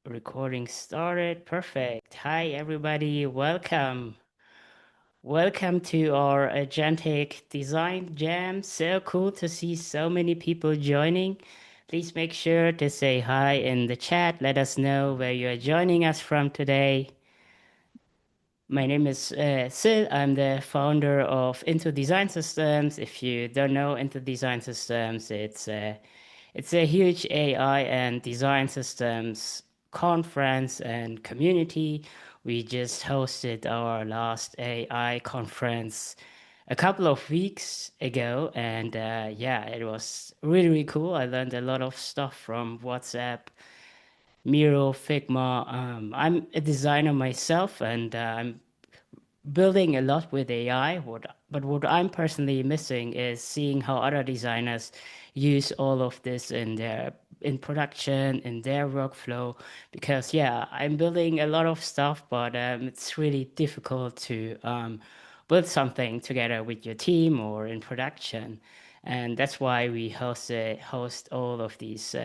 Recording started. Perfect. Hi, everybody. Welcome. Welcome to our Agentic Design Jam. So cool to see so many people joining. Please make sure to say hi in the chat. Let us know where you are joining us from today. My name is Sid. I'm the founder of Into Design Systems. If you don't know Into Design Systems, it's a huge AI and design systems conference and community. We just hosted our last AI conference a couple of weeks ago, and yeah, it was really, really cool. I learned a lot of stuff from WhatsApp, Miro, Figma. I'm a designer myself, and I'm building a lot with AI. But what I'm personally missing is seeing how other designers use all of this in production, in their workflow. Because yeah, I'm building a lot of stuff, but it's really difficult to build something together with your team or in production. And that's why we host all of these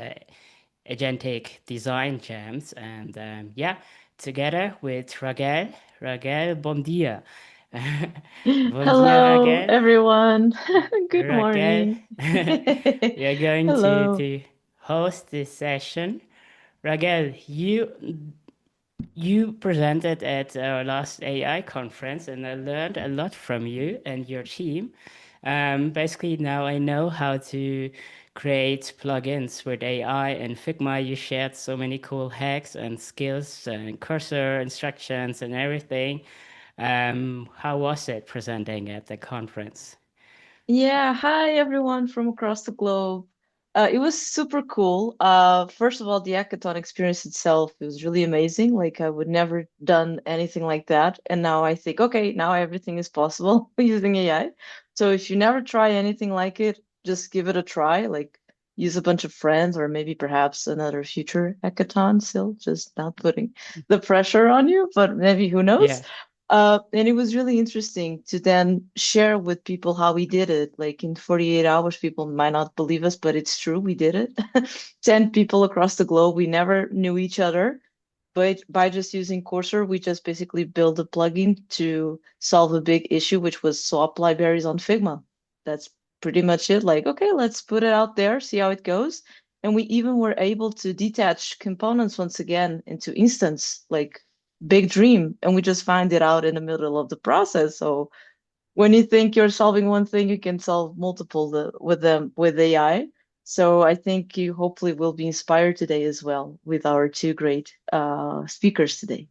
agentic design jams. And yeah, together with Raquel. Raquel, bom dia. Bom dia, Hello, Raquel. everyone. Good Raquel, morning. we are going Hello. to host this session. Raquel, you presented at our last AI conference, and I learned a lot from you and your team. Basically, now I know how to create plugins with AI and Figma. You shared so many cool hacks and skills and cursor instructions and everything. How was it presenting at the conference? Yeah, hi everyone from across the globe. It was super cool. First of all, the hackathon experience itself, it was really amazing. Like I would never done anything like that. And now I think, okay, now everything is possible using AI. So if you never try anything like it, just give it a try. Like use a bunch of friends or maybe perhaps another future hackathon still, just not putting the pressure on you, but maybe who knows? Yeah, And it was really interesting to then share with people how we did it. Like in 48 hours, people might not believe us, but it's true, we did it. 10 people across the globe, we never knew each other. But by just using Cursor, we just basically built a plugin to solve a big issue, which was swap libraries on Figma. That's pretty much it. Like, okay, let's put it out there, see how it goes. And we even were able to detach components once again into instance, like big dream. And we just find it out in the middle of the process. So when you think you're solving one thing, you can solve multiple with them with AI. So I think you hopefully will be inspired today as well with our two great speakers today.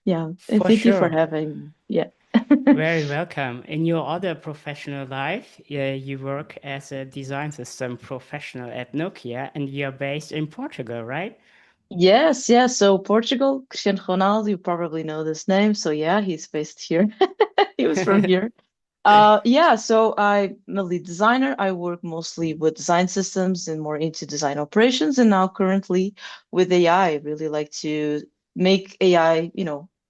Yeah, and for thank you for sure. having. Yeah. Very welcome. In your other professional life, you work as a design system professional at Nokia, and you're based in Portugal, right? Yes, yes. So Portugal, Cristian Ronaldo, you probably know this name. So yeah, he's based here. He was from here. Yeah, so I'm a lead designer. I work mostly with design systems and more into design operations, and now currently with AI. I really like to make AI,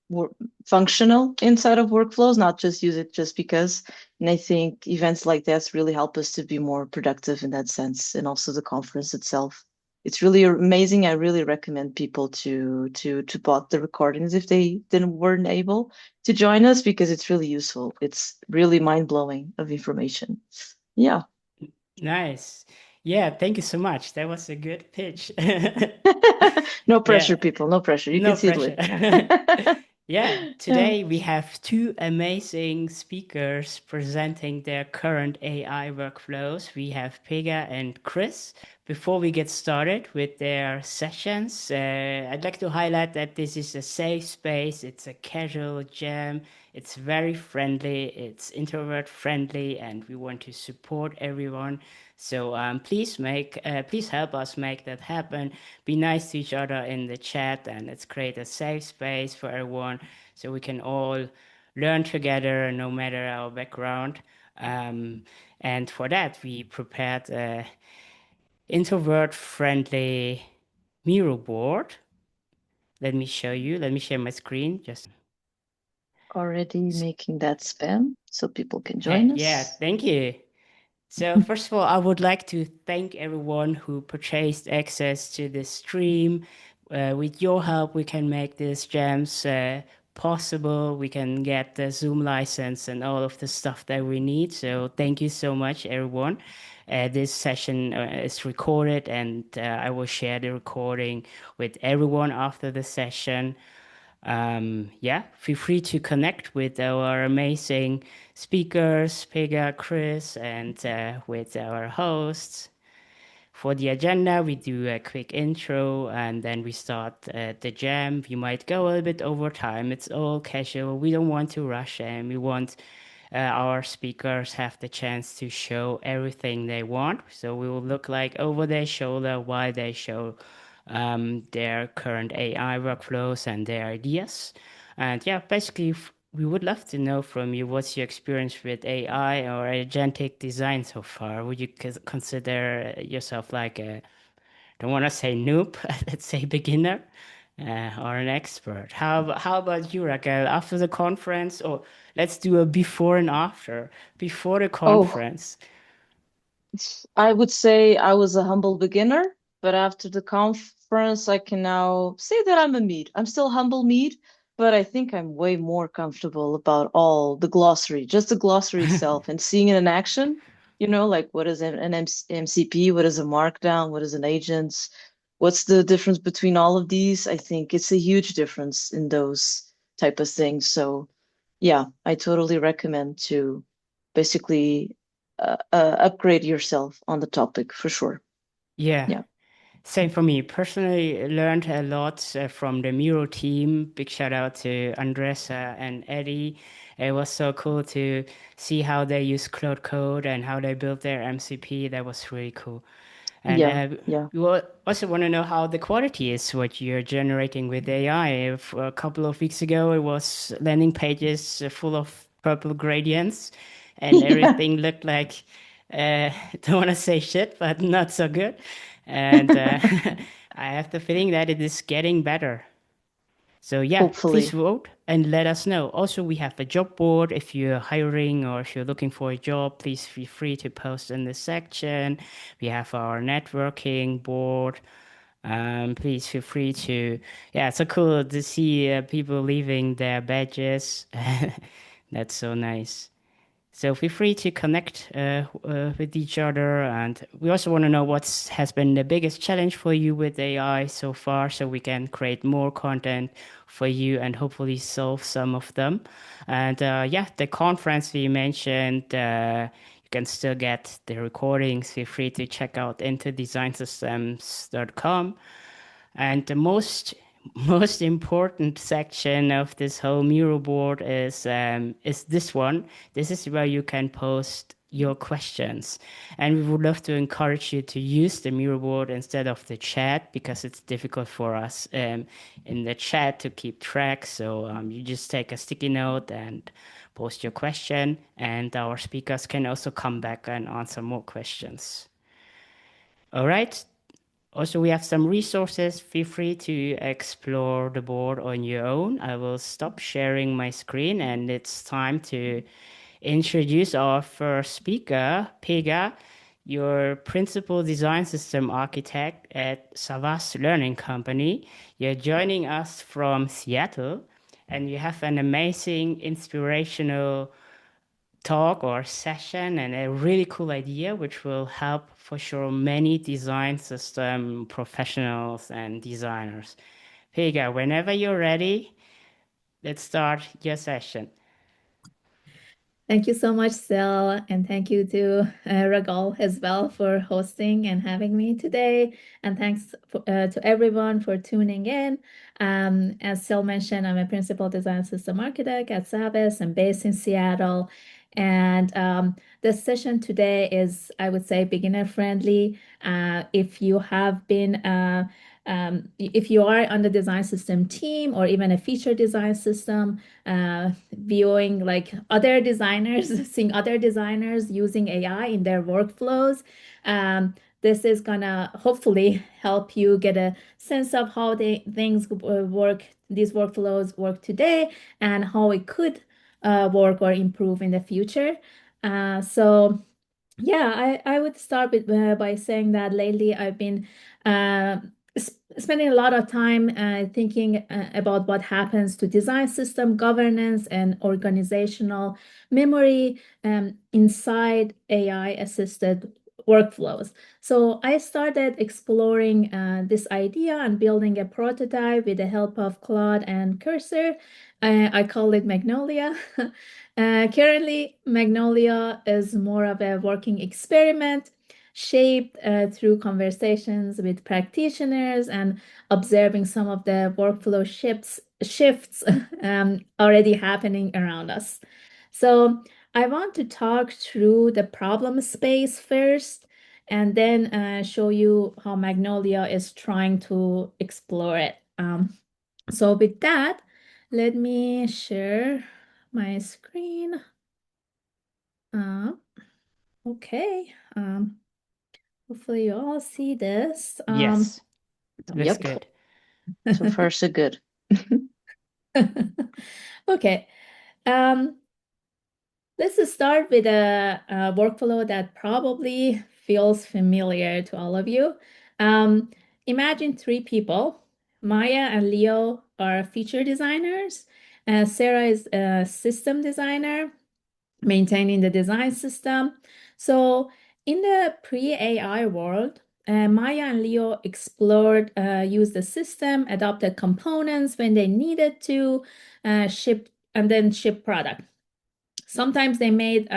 more functional inside of workflows, not just use it just because. And I think events like this really help us to be more productive in that sense, and also the conference itself. It's really amazing. I really recommend people to bought the recordings if they didn't weren't able to join us because it's really useful. It's really mind-blowing of information. Yeah. Nice. Yeah, thank you so much. That was a good pitch. No Yeah, pressure, people. No pressure. You can no see it pressure. later. Yeah, Yeah. today we have two amazing speakers presenting their current AI workflows. We have Pegah and Chris. Before we get started with their sessions, I'd like to highlight that this is a safe space. It's a casual jam. It's very friendly. It's introvert friendly, and we want to support everyone. So please help us make that happen. Be nice to each other in the chat, and let's create a safe space for everyone so we can all learn together no matter our background. Um, and for that, we prepared a introvert friendly Miro board. Let me show you. Let me share my screen. Just Already making that spam so people can join yeah, us. thank you. So first of all, I would like to thank everyone who purchased access to this stream. With your help, we can make these gems possible. We can get the Zoom license and all of the stuff that we need. So thank you so much, everyone. This session is recorded, and I will share the recording with everyone after the session. Yeah, feel free to connect with our amazing speakers, Pegah, Chris, and with our hosts. For the agenda, we do a quick intro and then we start the jam. We might go a little bit over time. It's all casual. We don't want to rush and we want our speakers have the chance to show everything they want. So we will look like over their shoulder while they show their current AI workflows and their ideas. And yeah, basically, we would love to know from you what's your experience with AI or agentic design so far. Would you consider yourself like a, don't want to say noob, let's say beginner, or an expert? How about you, Raquel? After the conference, or let's do a before and after. Before the Oh, conference, I would say I was a humble beginner, but after the conference, I can now say that I'm a mead. I'm still humble mead, but I think I'm way more comfortable about all the glossary, just the glossary itself, and seeing it in action. Like what is an MCP, what is a markdown, what is an agent, what's the difference between all of these? I think it's a huge difference in those type of things. So yeah, I totally recommend to basically upgrade yourself on the topic for sure. yeah. Yeah. Same for me. Personally, learned a lot from the Miro team. Big shout out to Andressa and Eddie. It was so cool to see how they use Cloud Code and how they built their MCP. That was really cool. And Yeah. Yeah. we also want to know how the quality is, what you're generating with AI. If a couple of weeks ago, it was landing pages full of purple gradients, and Yeah. everything looked like, don't want to say shit, but not so good. And I have the feeling that it is getting better. So yeah, please Hopefully. vote and let us know. Also, we have a job board. If you're hiring or if you're looking for a job, please feel free to post in the section. We have our networking board. Please feel free to. Yeah, it's so cool to see people leaving their badges. That's so nice. So feel free to connect with each other. And we also want to know what has been the biggest challenge for you with AI so far, so we can create more content for you and hopefully solve some of them. And yeah, the conference we mentioned, you can still get the recordings. Feel free to check out into DesignSystems.com. And the most important section of this whole mural board is this one. This is where you can post your questions, and we would love to encourage you to use the mural board instead of the chat because it's difficult for us in the chat to keep track. So you just take a sticky note and post your question, and our speakers can also come back and answer more questions. All right. Also, we have some resources. Feel free to explore the board on your own. I will stop sharing my screen, and it's time to introduce our first speaker, Pegah, your principal design system architect at Savvas Learning Company. You're joining us from Seattle, and you have an amazing, inspirational talk or session and a really cool idea which will help for sure many design system professionals and designers. Pega, whenever you're ready, let's start your session. Thank you so much, Sil, and thank you to Ragal as well for hosting and having me today. And thanks to everyone for tuning in. As Sil mentioned, I'm a principal design system architect at Savvas. I'm based in Seattle. And this session today is, I would say, beginner friendly. If you have been if you are on the design system team or even a feature design system, viewing like other designers, seeing other designers using AI in their workflows. This is gonna hopefully help you get a sense of how things work, these workflows work today, and how it could work or improve in the future. So yeah, I would start with by saying that lately I've been uh, spending a lot of time thinking about what happens to design system governance and organizational memory inside AI-assisted workflows. So I started exploring this idea and building a prototype with the help of Claude and Cursor. I call it Magnolia. Currently, Magnolia is more of a working experiment shaped through conversations with practitioners and observing some of the workflow shifts already happening around us. So I want to talk through the problem space first, and then show you how Magnolia is trying to explore it. So with that, let me share my screen. Okay. Hopefully you all see this. Yes, looks Yep. good. So far, so good. Okay. Let's start with a workflow that probably feels familiar to all of you. Imagine three people. Maya and Leo are feature designers. Sarah is a system designer, maintaining the design system. So in the pre-AI world, Maya and Leo explored, used the system, adopted components when they needed to, ship and then ship product. Sometimes they made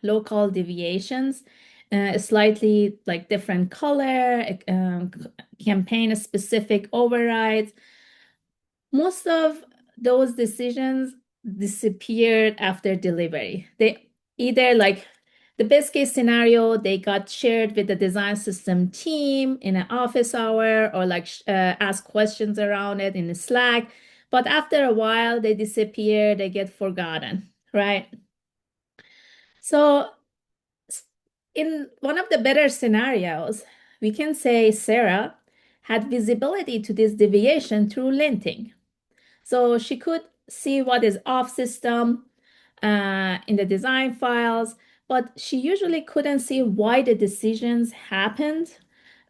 local deviations, slightly like different color, campaign specific overrides. Most of those decisions disappeared after delivery. They either like the best case scenario, they got shared with the design system team in an office hour or like ask questions around it in the Slack. But after a while, they disappear, they get forgotten, right? So in one of the better scenarios, we can say Sarah had visibility to this deviation through linting. So she could see what is off system in the design files, but she usually couldn't see why the decisions happened,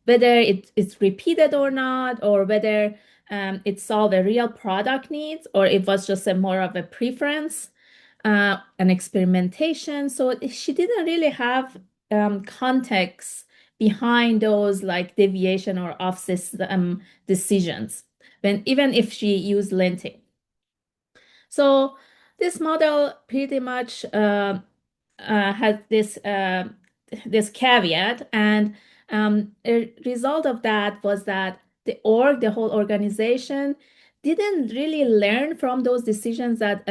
whether it's repeated or not, or whether it solved a real product needs, or it was just a more of a preference, an experimentation. So she didn't really have context behind those like deviation or off system decisions, when even if she used linting. So this model pretty much has this caveat, and a result of that was that the whole organization, didn't really learn from those decisions that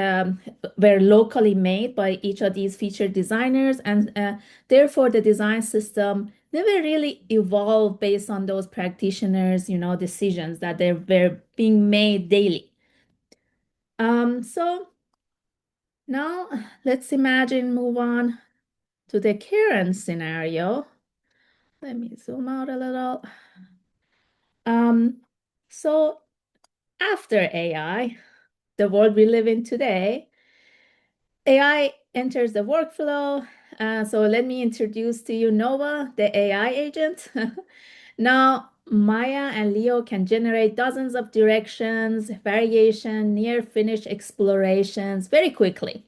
were locally made by each of these feature designers, and therefore the design system never really evolved based on those practitioners, decisions that they were being made daily. So now let's move on to the current scenario. Let me zoom out a little. So after AI, the world we live in today, AI enters the workflow. So let me introduce to you Nova, the AI agent. Now, Maya and Leo can generate dozens of directions, variation, near finish explorations very quickly.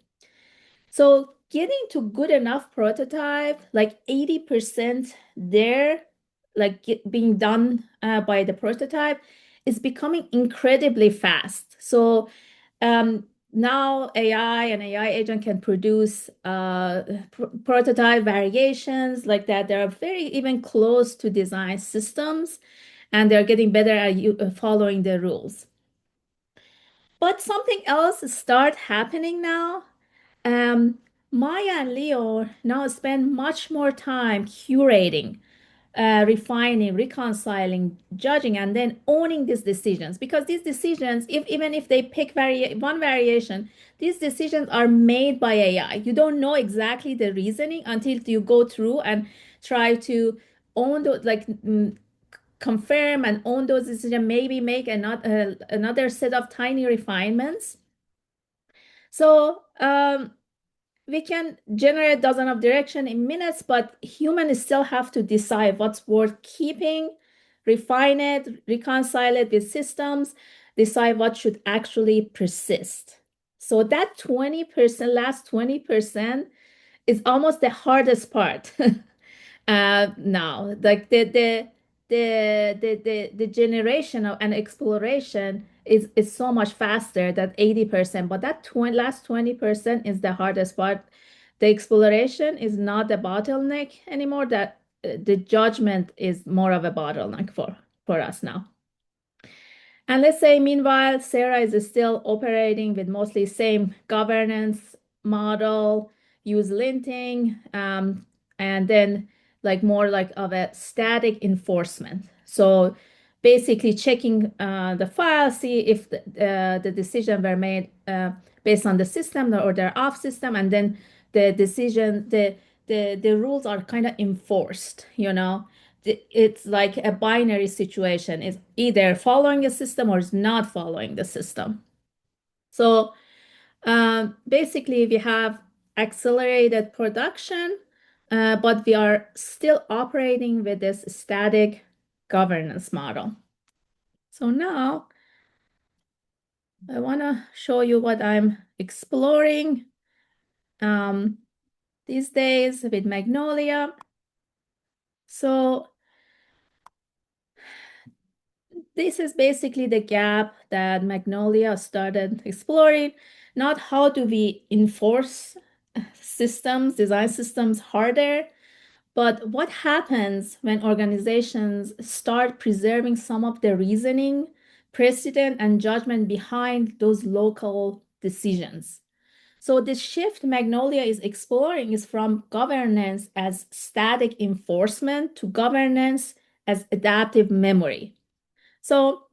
So getting to good enough prototype, like 80% there, like being done by the prototype, is becoming incredibly fast. So now AI and AI agent can produce prototype variations like that. They're very even close to design systems, and they're getting better at following the rules. But something else start happening now. Maya and Leo now spend much more time curating, refining, reconciling, judging, and then owning these decisions. Because these decisions, even if they pick one variation, these decisions are made by AI. You don't know exactly the reasoning until you go through and try to own those, like confirm and own those decisions, maybe make another set of tiny refinements. So we can generate dozens of direction in minutes, but humans still have to decide what's worth keeping refine it, reconcile it with systems, decide what should actually persist. So that 20%, last 20% is almost the hardest part. Now, like the generation of an exploration is so much faster than 80%, but that last 20% is the hardest part. The exploration is not the bottleneck anymore. That the judgment is more of a bottleneck for us now. And let's say, meanwhile, Sarah is still operating with mostly same governance model, use linting, and then like more like of a static enforcement. So basically checking the file, see if the decision were made based on the system or they're off system, and then the decision, the rules are kind of enforced, you know. It's like a binary situation. It's either following a system or it's not following the system. So basically, we have accelerated production, but we are still operating with this static governance model. So now I want to show you what I'm exploring these days with Magnolia. So this is basically the gap that Magnolia started exploring, not how do we enforce systems, design systems harder, but what happens when organizations start preserving some of the reasoning, precedent, and judgment behind those local decisions. So the shift Magnolia is exploring is from governance as static enforcement to governance as adaptive memory. So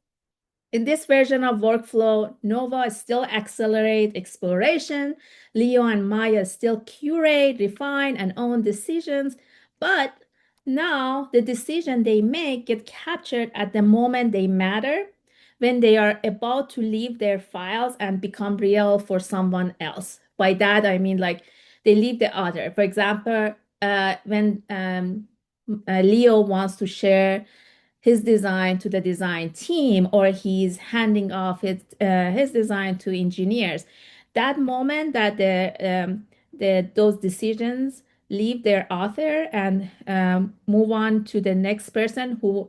in this version of workflow, Nova still accelerate exploration. Leo and Maya still curate, refine, and own decisions. But now the decision they make get captured at the moment they matter, when they are about to leave their files and become real for someone else. By that, I mean like they leave the other. For example, when Leo wants to share his design to the design team, or he's handing off his design to engineers. That moment that those decisions leave their author and move on to the next person who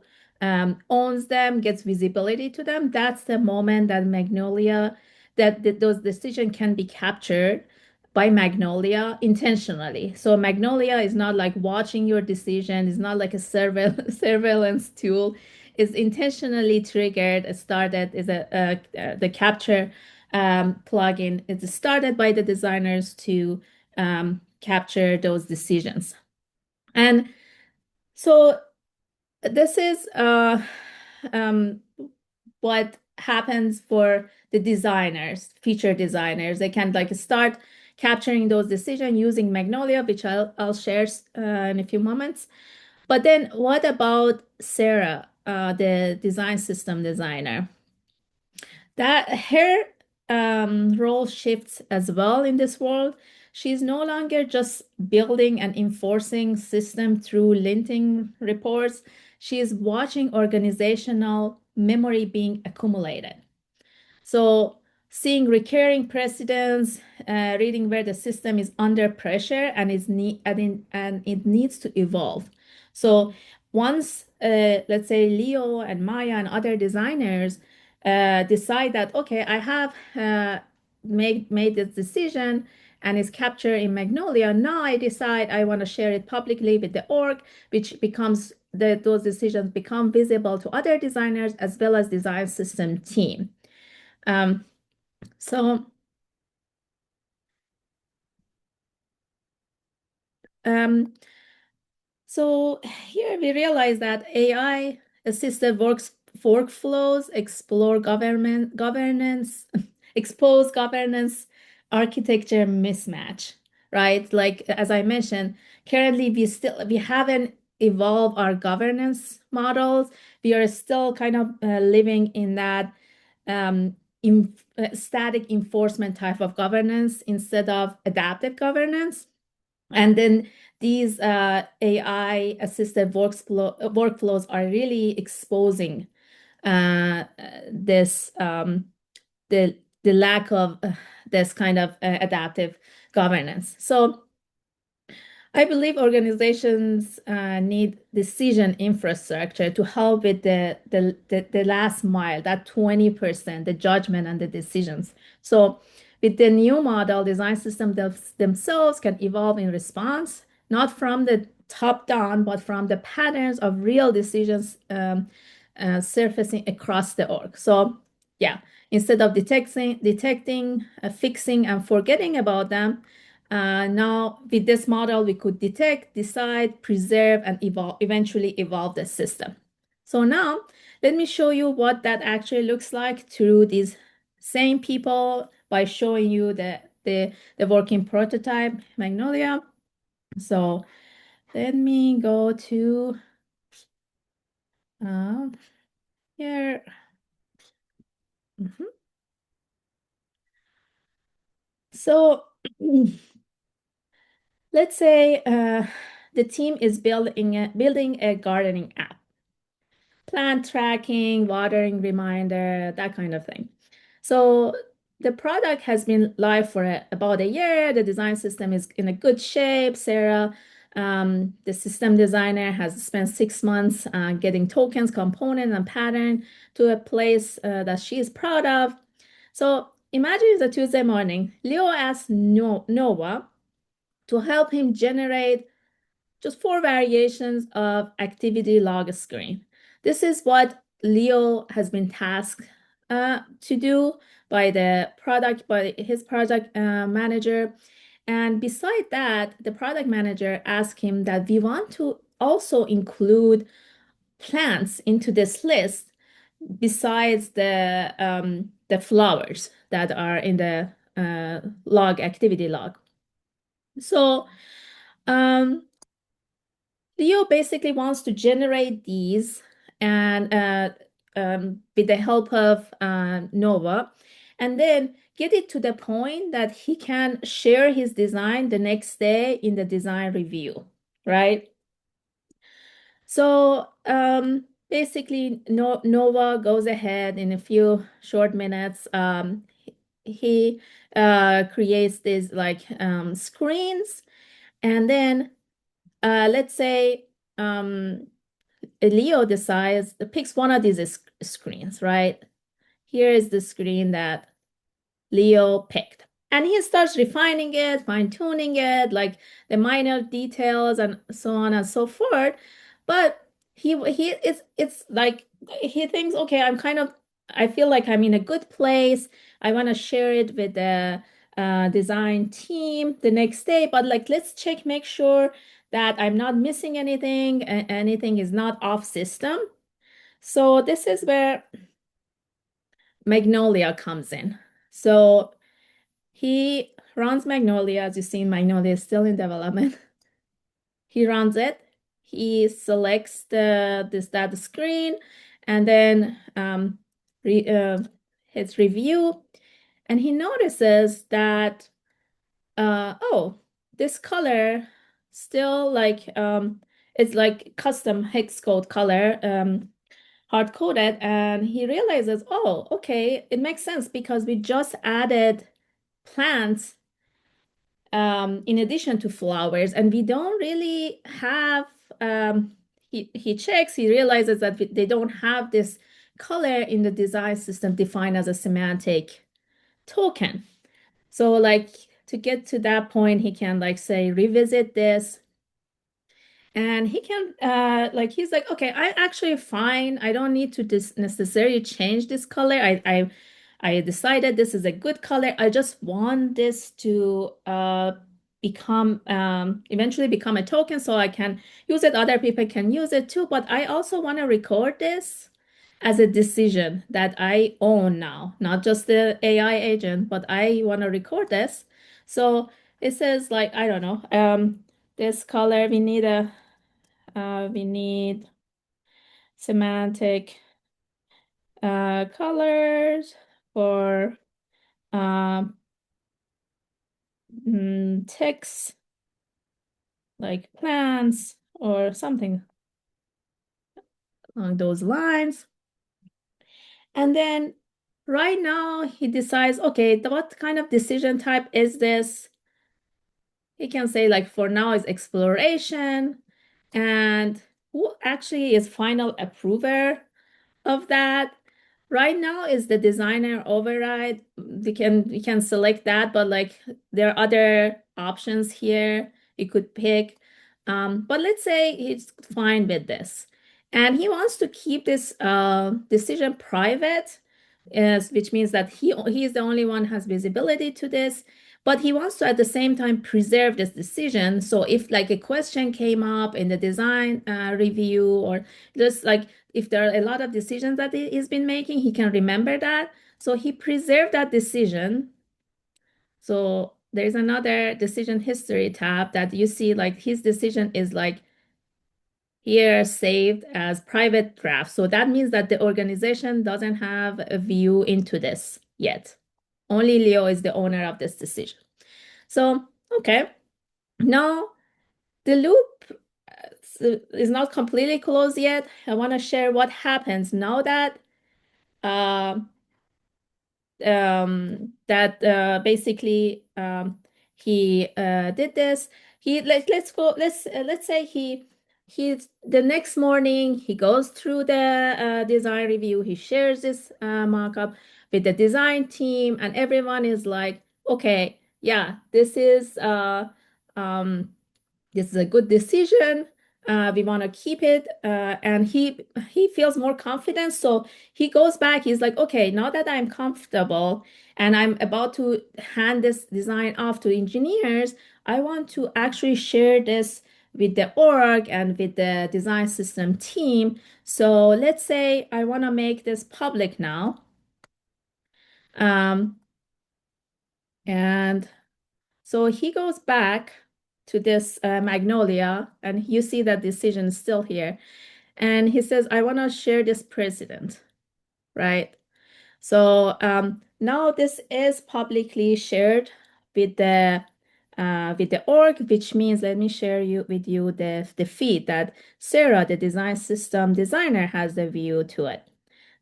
owns them, gets visibility to them, that's the moment that Magnolia, that those decisions can be captured by Magnolia intentionally. So Magnolia is not like watching your decision, it's not like a surveillance tool. It's intentionally triggered, started is the capture plugin. It's started by the designers to capture those decisions. And so this is what happens for the designers, feature designers. They can like start capturing those decisions using Magnolia, which I'll share in a few moments. But then what about Sarah, the design system designer? That her role shifts as well in this world. She's no longer just building and enforcing system through linting reports. She is watching organizational memory being accumulated. So seeing recurring precedents, reading where the system is under pressure and it needs to evolve. So once, let's say Leo and Maya and other designers decide that, okay, I have made this decision and it's captured in Magnolia. Now I decide I want to share it publicly with the org, which becomes those decisions become visible to other designers as well as design system team. So here we realize that AI assisted workflows explore governance, expose governance architecture mismatch, right? Like as I mentioned, currently we haven't evolved our governance models. We are still kind of living in that static enforcement type of governance instead of adaptive governance. And then these AI-assisted workflows are really exposing this the lack of this kind of adaptive governance. So I believe organizations need decision infrastructure to help with the last mile, that 20%, the judgment and the decisions. So with the new model, design systems themselves can evolve in response, not from the top down, but from the patterns of real decisions surfacing across the org. So yeah, instead of detecting, fixing, and forgetting about them, now, with this model, we could detect, decide, preserve, and eventually evolve the system. So now, let me show you what that actually looks like through these same people by showing you the working prototype, Magnolia. So let me go to here. So let's say the team is building a gardening app. Plant tracking, watering reminder, that kind of thing. So the product has been live for about a year. The design system is in a good shape. Sarah, the system designer, has spent 6 months getting tokens, components, and pattern to a place that she is proud of. So imagine it's a Tuesday morning. Leo asks Noah to help him generate just 4 variations of activity log screen. This is what Leo has been tasked to do by his project manager. And beside that, the product manager asked him that we want to also include plants into this list besides the flowers that are in the activity log. So Leo basically wants to generate these and with the help of Nova, and then get it to the point that he can share his design the next day in the design review, right? So basically, Nova goes ahead in a few short minutes. He creates these like screens, and then let's say Leo picks one of these screens, right? Here is the screen that Leo picked. And he starts refining it, fine-tuning it, like the minor details and so on and so forth. But it's like he thinks, okay, I feel like I'm in a good place. I want to share it with the design team the next day, but like let's make sure that I'm not missing anything, anything is not off system. So this is where Magnolia comes in. So he runs Magnolia. As you see, Magnolia is still in development. He runs it. He selects that screen and then hits review. And he notices that, oh, this color still like, it's like custom hex code color, hard coded. And he realizes, oh, okay, it makes sense because we just added plants in addition to flowers, and we don't really have, he realizes that they don't have this color in the design system defined as a semantic token. So like to get to that point, he can like say, revisit this. And he can, he's like, okay, I actually fine. I don't need to necessarily change this color. I decided this is a good color. I just want this to eventually become a token so I can use it. Other people can use it too. But I also want to record this as a decision that I own now, not just the AI agent, but I want to record this. So it says like, I don't know, this color, we need semantic colors for text like plants or something along those lines. And then right now he decides, okay, what kind of decision type is this? He can say like for now is exploration, and who actually is final approver of that right now is the designer override. We can select that, but like there are other options here you could pick. But let's say he's fine with this and he wants to keep this decision private, which means that he is the only one has visibility to this, but he wants to at the same time preserve this decision. So if like a question came up in the design review, or just like if there are a lot of decisions that he's been making, he can remember that. So he preserved that decision. So there's another decision history tab that you see like his decision is like here saved as private draft. So that means that the organization doesn't have a view into this yet. Only Leo is the owner of this decision. So, okay, now the loop is not completely closed yet. I want to share what happens now that uh, basically he did this. Let's say he's the next morning he goes through the design review. He shares this mockup with the design team, and everyone is like, okay, yeah, this is a good decision. We want to keep it, and he feels more confident. So he goes back. He's like, okay, now that I'm comfortable and I'm about to hand this design off to engineers, I want to actually share this with the org and with the design system team. So let's say I want to make this public now. And so he goes back to this Magnolia, and you see that decision is still here. And he says, I want to share this precedent, right? So now this is publicly shared with the org, which means let me share with you the feed that Sarah, the design system designer, has the view to it.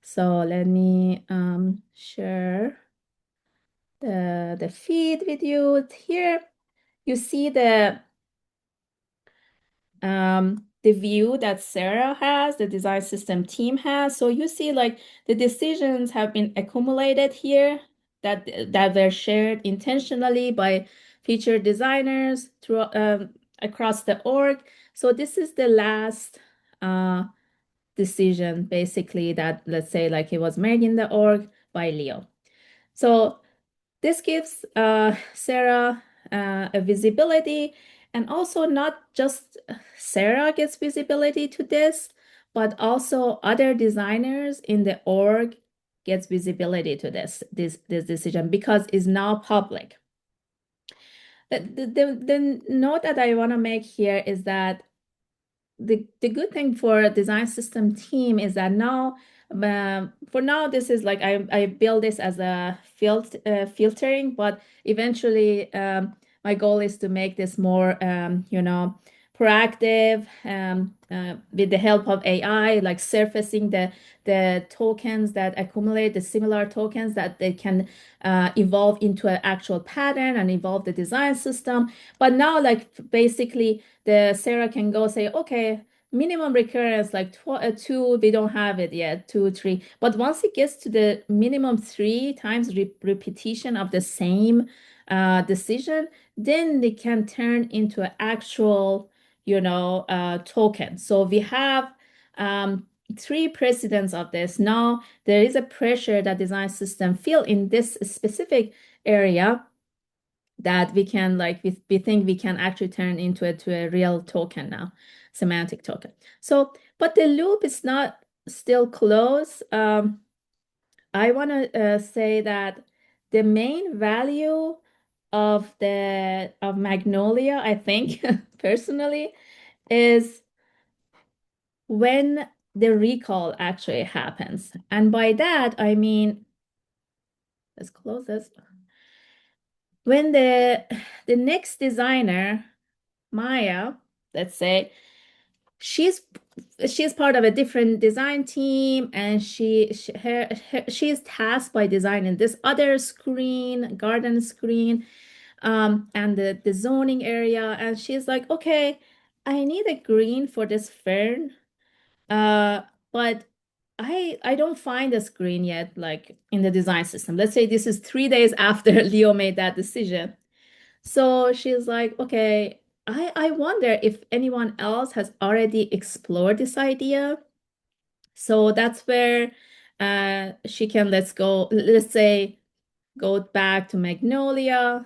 So let me share the feed with you here. You see the view that Sarah has, the design system team has. So you see like the decisions have been accumulated here that were shared intentionally by feature designers through across the org. So this is the last decision basically that, let's say, like it was made in the org by Leo. So this gives Sarah a visibility, and also not just Sarah gets visibility to this, but also other designers in the org gets visibility to this decision because it's now public. The note that I want to make here is that the good thing for a design system team is that now for now this is like I build this as a filtering, but eventually my goal is to make this more proactive with the help of AI, like surfacing the tokens that accumulate, the similar tokens that they can evolve into an actual pattern and evolve the design system. But now like basically the Sarah can go say, okay, minimum recurrence like two, we don't have it yet, 2, 3. But once it gets to the minimum 3 times repetition of the same decision, then they can turn into an actual, token. So we have 3 precedents of this. Now there is a pressure that design system feel in this specific area that we can we think we can actually turn into a real token now, semantic token. So, but the loop is not still closed. I want to say that the main value of Magnolia, I think personally, is when the recall actually happens. And by that, I mean, let's close this. When the next designer, Maya, let's say she's part of a different design team, and she's tasked by designing this other screen, garden screen, and the zoning area. And she's like, okay, I need a green for this fern, but I don't find a screen yet, like in the design system. Let's say this is 3 days after Leo made that decision. So she's like, okay, I wonder if anyone else has already explored this idea. So that's where she can, let's say, go back to Magnolia.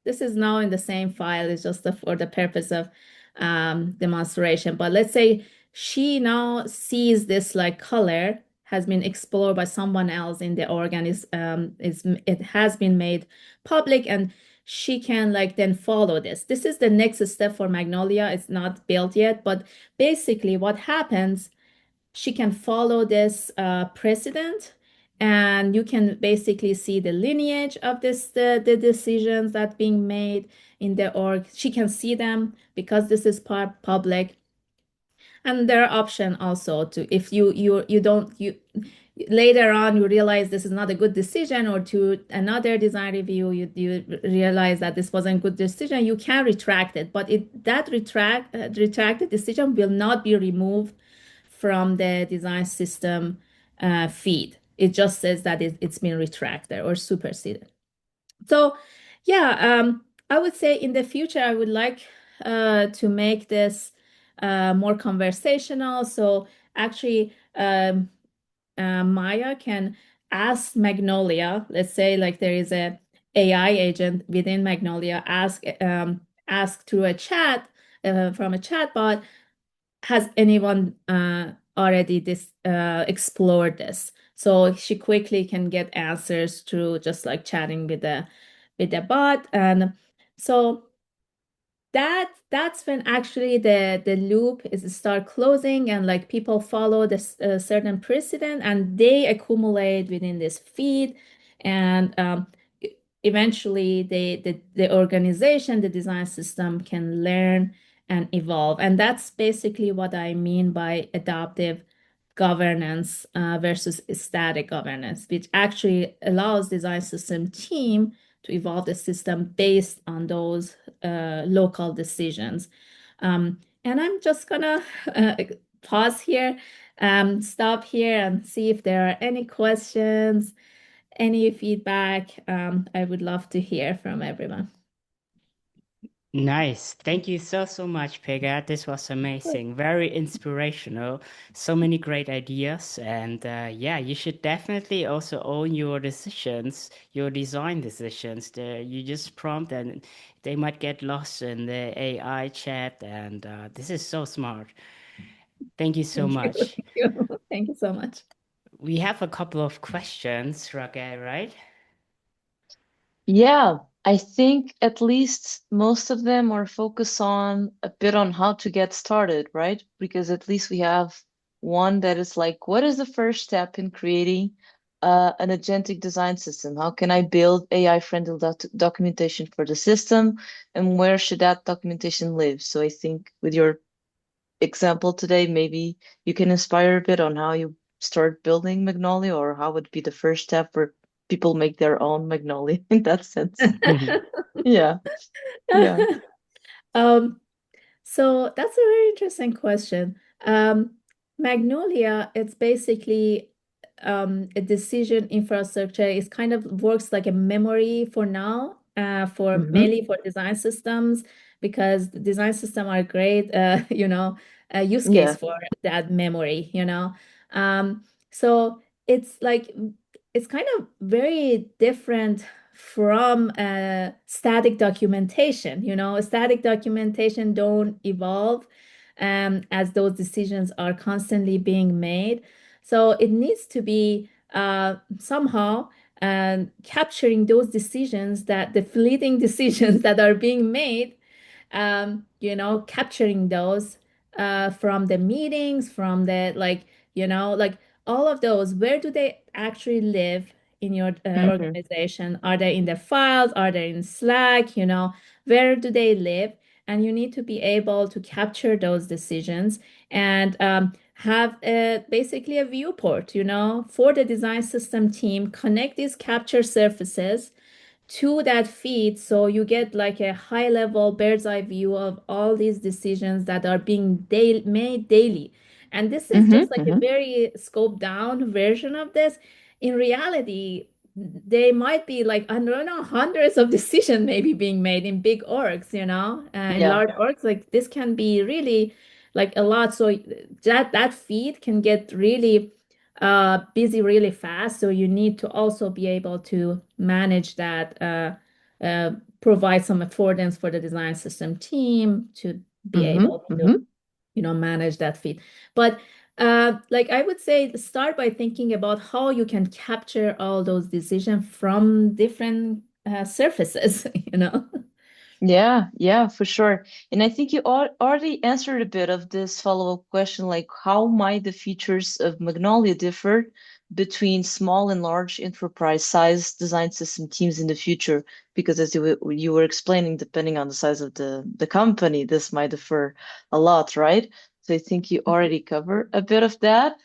This is now in the same file. It's just for the purpose of demonstration. But let's say she now sees this like color has been explored by someone else in the organ, it has been made public, and she can like then follow this. This is the next step for Magnolia. It's not built yet, but basically what happens, she can follow this precedent, and you can basically see the lineage of the decisions that being made in the org. She can see them because this is part public. And there are options also to, if you don't, you later on you realize this is not a good decision, or to another design review you realize that this wasn't a good decision, you can retract it, but that retracted decision will not be removed from the design system feed. It just says that it's been retracted or superseded. So yeah, I would say in the future, I would like to make this more conversational. So actually, Maya can ask Magnolia, let's say like there is a AI agent within Magnolia, ask through a chat from a chatbot, has anyone already explored this? So she quickly can get answers through just like chatting with the bot. And so that's when actually the loop is start closing, and like people follow this certain precedent, and they accumulate within this feed. And eventually the organization, the design system can learn and evolve. And that's basically what I mean by adaptive governance versus static governance, which actually allows design system team to evolve the system based on those local decisions. And I'm just gonna pause here, stop here, and see if there are any questions, any feedback. I would love to hear from everyone. Nice. Thank you so much, Pegah. This was amazing. Very inspirational. So many great ideas. And yeah, you should definitely also own your decisions, your design decisions. You just prompt and they might get lost in the AI chat. And this is so smart. Thank you so Thank you. much. Thank you. Thank you so much. We have a couple of questions, Raquel, right? Yeah, I think at least most of them are focused on a bit on how to get started, right? Because at least we have one that is like, what is the first step in creating an agentic design system? How can I build AI-friendly documentation for the system, and where should that documentation live? So I think with your example today, maybe you can inspire a bit on how you start building Magnolia, or how would be the first step where people make their own Magnolia in that sense. Yeah, yeah. Um, so that's a very interesting question. Magnolia, it's basically a decision infrastructure. It kind of works like a memory for now, for Mm-hmm. mainly for design systems, because the design system are great, use case Yeah. for that memory. So it's like it's kind of very different from static documentation. Static documentation don't evolve as those decisions are constantly being made. So it needs to be somehow capturing those decisions, that the fleeting decisions that are being made, capturing those from the meetings, from the like all of those. Where do they actually live in your Mm-hmm. organization? Are they in the files? Are they in Slack? Where do they live? and you need to be able to capture those decisions and have basically a viewport, for the design system team, connect these capture surfaces to that feed so you get like a high level bird's eye view of all these decisions that are being made daily. And this is just like a very scoped down version of this. In reality, they might be like, I don't know, hundreds of decisions maybe being made in big orgs, in Yeah. large orgs. Like this can be really like a lot. So that feed can get really busy really fast. So you need to also be able to manage that, provide some affordance for the design system team to be able to, manage that feed. But like I would say, start by thinking about how you can capture all those decisions from different surfaces, Yeah, for sure. And I think you already answered a bit of this follow-up question, like how might the features of Magnolia differ between small and large enterprise size design system teams in the future? Because as you were explaining, depending on the size of the company, this might differ a lot, right? So I think you already covered a bit of that.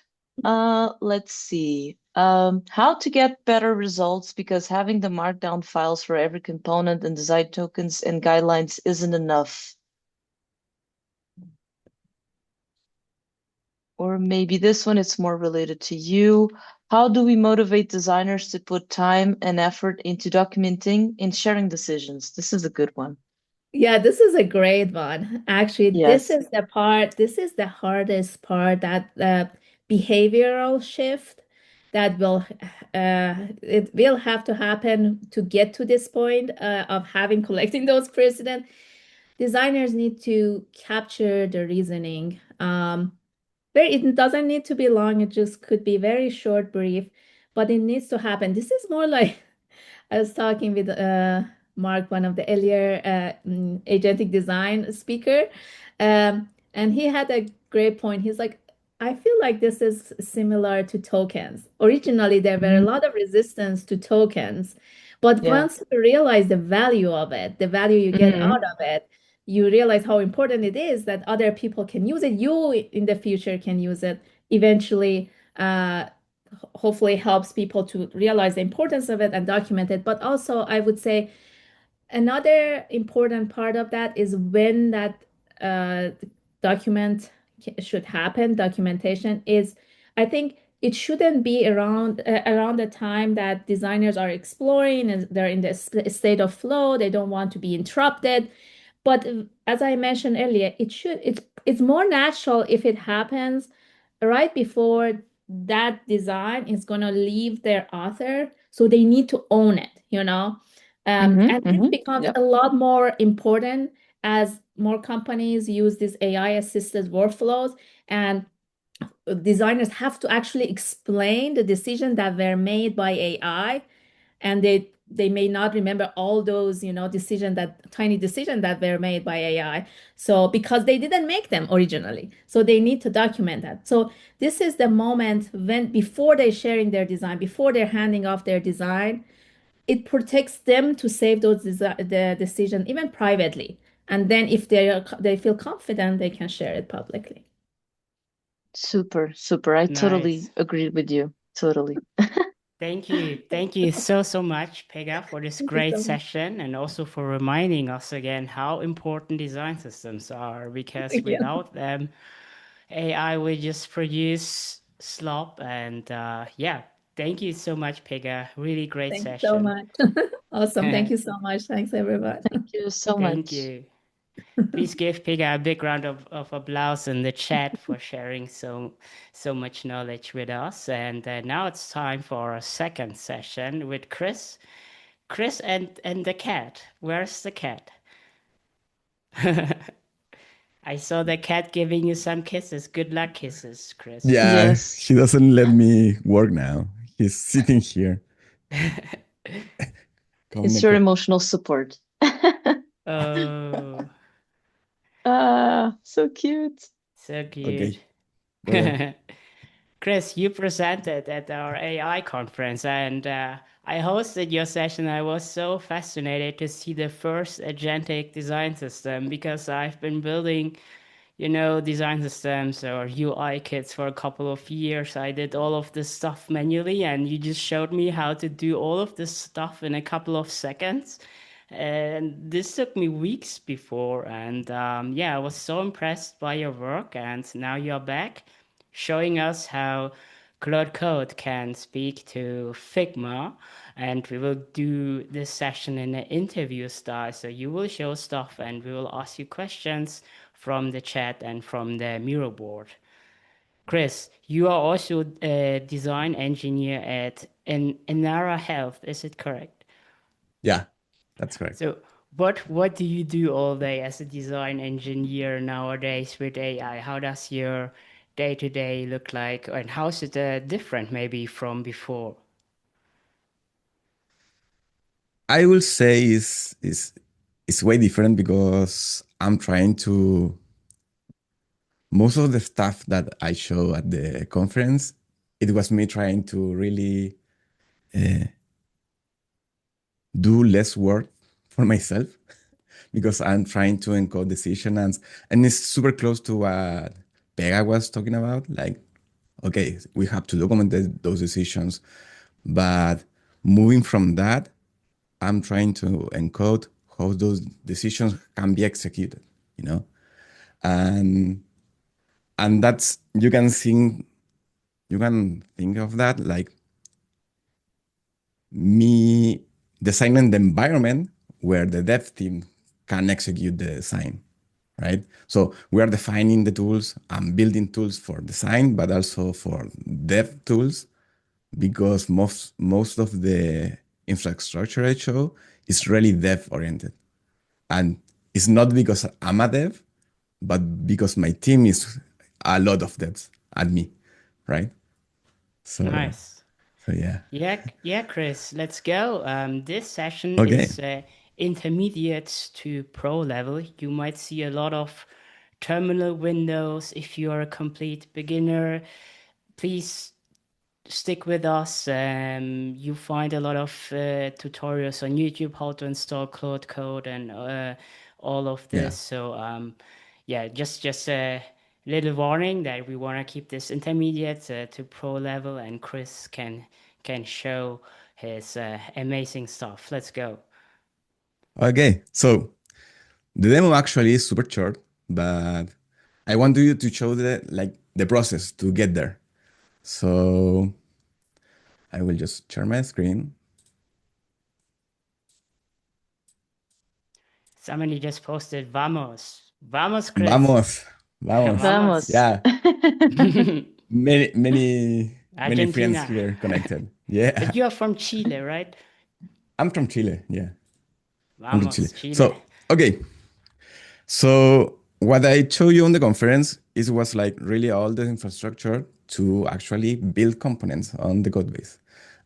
Let's see. How to get better results because having the markdown files for every component and design tokens and guidelines isn't enough. Or maybe this one is more related to you. How do we motivate designers to put time and effort into documenting and sharing decisions? This is a good one. Yeah, this is a great one. Actually, Yes. this is the hardest part, that behavioral shift that it will have to happen to get to this point of having collecting those precedent. Designers need to capture the reasoning. It doesn't need to be long, it just could be very short, brief, but it needs to happen. This is more like I was talking with Mark, one of the earlier agentic design speaker, and he had a great point. He's like, I feel like this is similar to tokens. Originally, there were a lot of resistance to tokens, but Yeah. once you realize the value of it, the value you get out of it, you realize how important it is that other people can use it. You in the future can use it. Eventually, hopefully helps people to realize the importance of it and document it. But also, I would say another important part of that is when that uh, document should happen, documentation is, I think it shouldn't be around the time that designers are exploring and they're in the state of flow, they don't want to be interrupted. But as I mentioned earlier, it's more natural if it happens right before that design is going to leave their author. So they need to own it, and this becomes Yep. a lot more important as more companies use these AI assisted workflows, and designers have to actually explain the decision that were made by AI, and they may not remember all those tiny decisions that were made by AI, so because they didn't make them originally, so they need to document that. So this is the moment when, before they're sharing their design, before they're handing off their design, it protects them to save the decision even privately, and then if they feel confident, they can share it publicly. Super, super. I totally Nice. agree with you. Totally. Thank you. Thank you so much, Pegah, for this Thank you great so much. session and also for reminding us again how important design systems are, because Yeah. without them, AI will just produce slop. And yeah, thank you so much, Pegah. Really great Thank you so session. much. Awesome. Thank you so much. Thanks, everyone. Thank you so Thank much. you. Please give Pegah a big round of applause in the chat for sharing so much knowledge with us. And now it's time for a second session with Chris. Chris and the cat. Where's the cat? I saw the cat giving you some kisses. Good luck kisses, Chris. Yeah, Yes. he doesn't let me work now. He's sitting here. Come, It's your Neko. emotional support. Oh, So cute. so cute. Okay, go. Chris, you presented at our AI conference and I hosted your session. I was so fascinated to see the first agentic design system because I've been building, design systems or UI kits for a couple of years. I did all of this stuff manually, and you just showed me how to do all of this stuff in a couple of seconds. And this took me weeks before. And yeah, I was so impressed by your work. And now you're back showing us how Claude Code can speak to Figma. And we will do this session in an interview style. So you will show stuff and we will ask you questions from the chat and from the mural board. Chris, you are also a design engineer at Enara Health, is it correct? Yeah, that's correct. So what do you do all day as a design engineer nowadays with AI? How does your day-to-day look like, and how is it different maybe from before? I will say is way different because I'm trying to most of the stuff that I show at the conference, it was me trying to really do less work for myself because I'm trying to encode decisions and it's super close to what Pegah was talking about. Like, okay, we have to document those decisions, but moving from that, I'm trying to encode how those decisions can be executed, you know, and that's you can think of that like me designing the environment where the dev team can execute the design, right? So we are defining the tools and building tools for design, but also for dev tools, because most of the infrastructure I show is really dev oriented. And it's not because I'm a dev, but because my team is a lot of devs at me, right? So, Nice. so yeah. Yeah, Chris, let's go. This session Okay. is intermediate to pro level. You might see a lot of terminal windows. If you are a complete beginner, please stick with us. You find a lot of tutorials on YouTube how to install Claude Code and all of Yeah. this. So yeah, just a little warning that we want to keep this intermediate to pro level, and Chris can show his amazing stuff. Let's go. Okay. So the demo actually is super short, but I want you to show the process to get there. So I will just share my screen. Somebody just posted "Vamos, vamos, Chris, Vamos, vamos. vamos." Vamos. Yeah, many friends Argentina. here connected. Yeah, But you are from Chile, right? I'm from Chile. Yeah, I'm from Chile. Vamos, Chile. So okay, so what I showed you on the conference is was like really all the infrastructure to actually build components on the code base.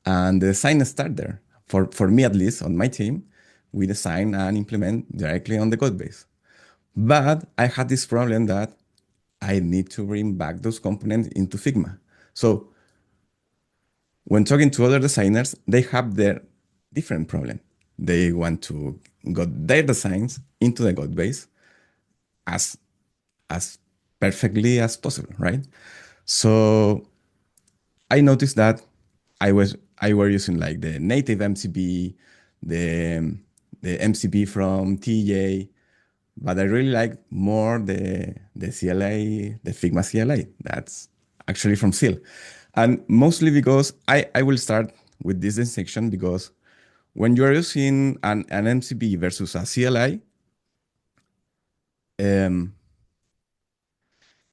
And the design start there. For me at least, on my team, we design and implement directly on the code base. But I had this problem that I need to bring back those components into Figma. So when talking to other designers, they have their different problem. They want to get their designs into the code base as as perfectly as possible, right? So I noticed that I were using like the native MCP, the the MCP from TJ, but I really like more the CLI, the Figma CLI. That's actually from Seal, and mostly because I will start with this distinction because when you are using an MCP versus a CLI, um,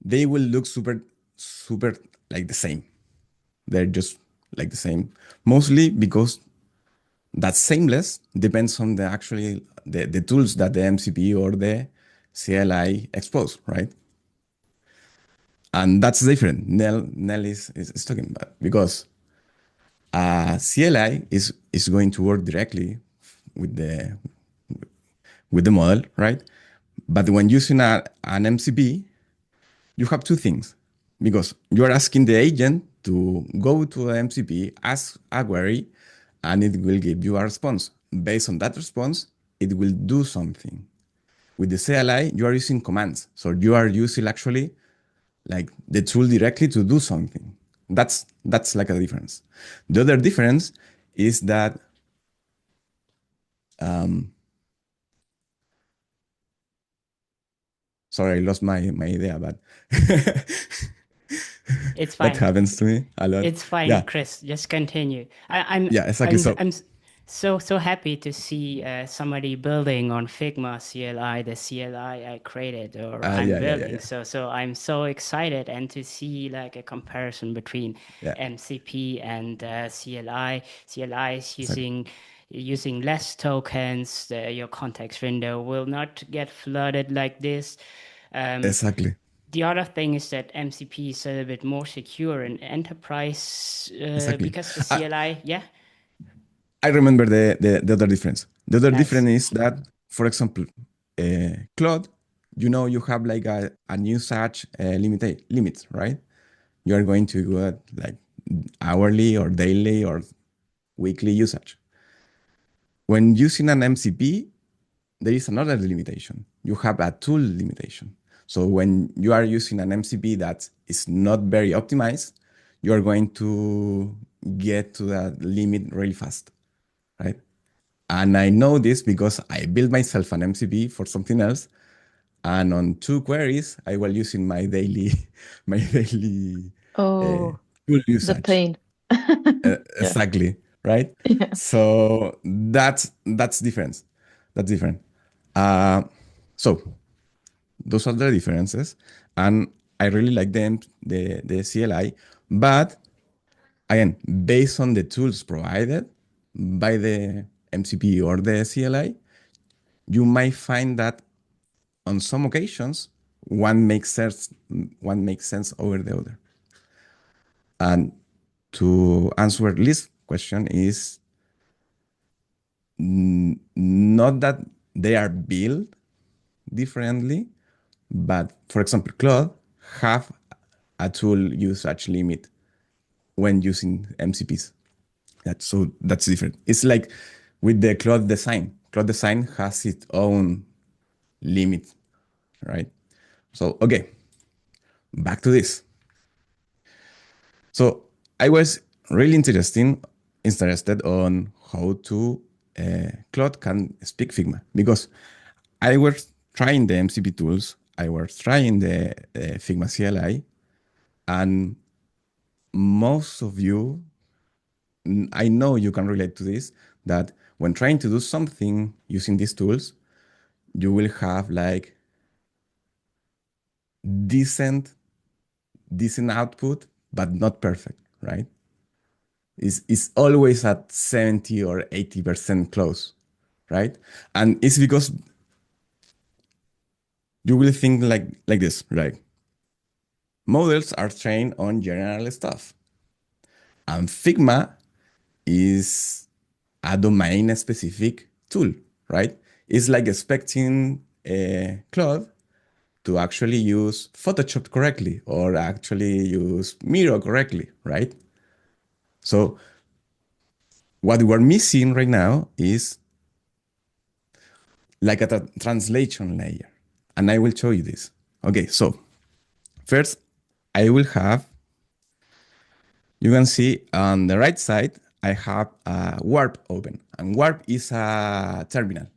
they will look super like the same. They're just like the same, mostly because that sameness depends on the actually the tools that the MCP or the CLI expose, right? And that's different. Nell is talking about because CLI is going to work directly with the model, right? But when using an MCP, you have two things. because you are asking the agent to go to the MCP, ask a query, and it will give you a response. Based on that response, it will do something. With the CLI, you are using commands. So you are using actually like the tool directly to do something. That's like a difference. The other difference is that sorry, I lost my idea, but It's that fine. happens to me a lot. It's fine, Yeah, Chris. Just continue. I'm yeah, exactly. I'm so happy to see somebody building on Figma CLI, the CLI I created or I'm building. Yeah. So I'm so excited and to see like a comparison between Yeah, MCP and CLI. CLI is exactly. using less tokens. Your context window will not get flooded like this. Exactly. The other thing is that MCP is a little bit more secure in enterprise Exactly. because the CLI, yeah, I remember the other difference. The other nice. difference is that, for example, Claude, you have like a new such limit, right? You are going to go like hourly or daily or weekly usage. When using an MCP, there is another limitation. You have a tool limitation. So when you are using an MCP that is not very optimized, you are going to get to that limit really fast, right? And I know this because I built myself an MCP for something else. And on 2 queries, I was using my daily, my daily uh, Oh, tool the usage. pain. Yeah. Exactly, right? Yeah. So that's different. That's different. Uh, so those are the differences, and I really like them, the CLI, but again, based on the tools provided by the MCP or the CLI, you might find that on some occasions one makes sense over the other. And to answer this question is not that they are built differently, but for example, Claude have a tool usage limit when using MCPs. That's different. It's like with the Claude design. Claude design has its own limit, right? So okay, back to this. So I was really interested on how to Claude can speak Figma because I was trying the MCP tools, I was trying the Figma CLI, and most of you, I know you can relate to this, that when trying to do something using these tools, you will have like decent, decent output, but not perfect, right? It's always at 70 or 80% close, right? And it's because you will think like this, right? Models are trained on general stuff. And Figma is a domain specific tool, right? It's like expecting Claude to actually use Photoshop correctly or actually use Miro correctly, right? So what we're missing right now is like a translation layer. And I will show you this. Okay, so first I will have, you can see on the right side, I have a Warp open. And Warp is a terminal.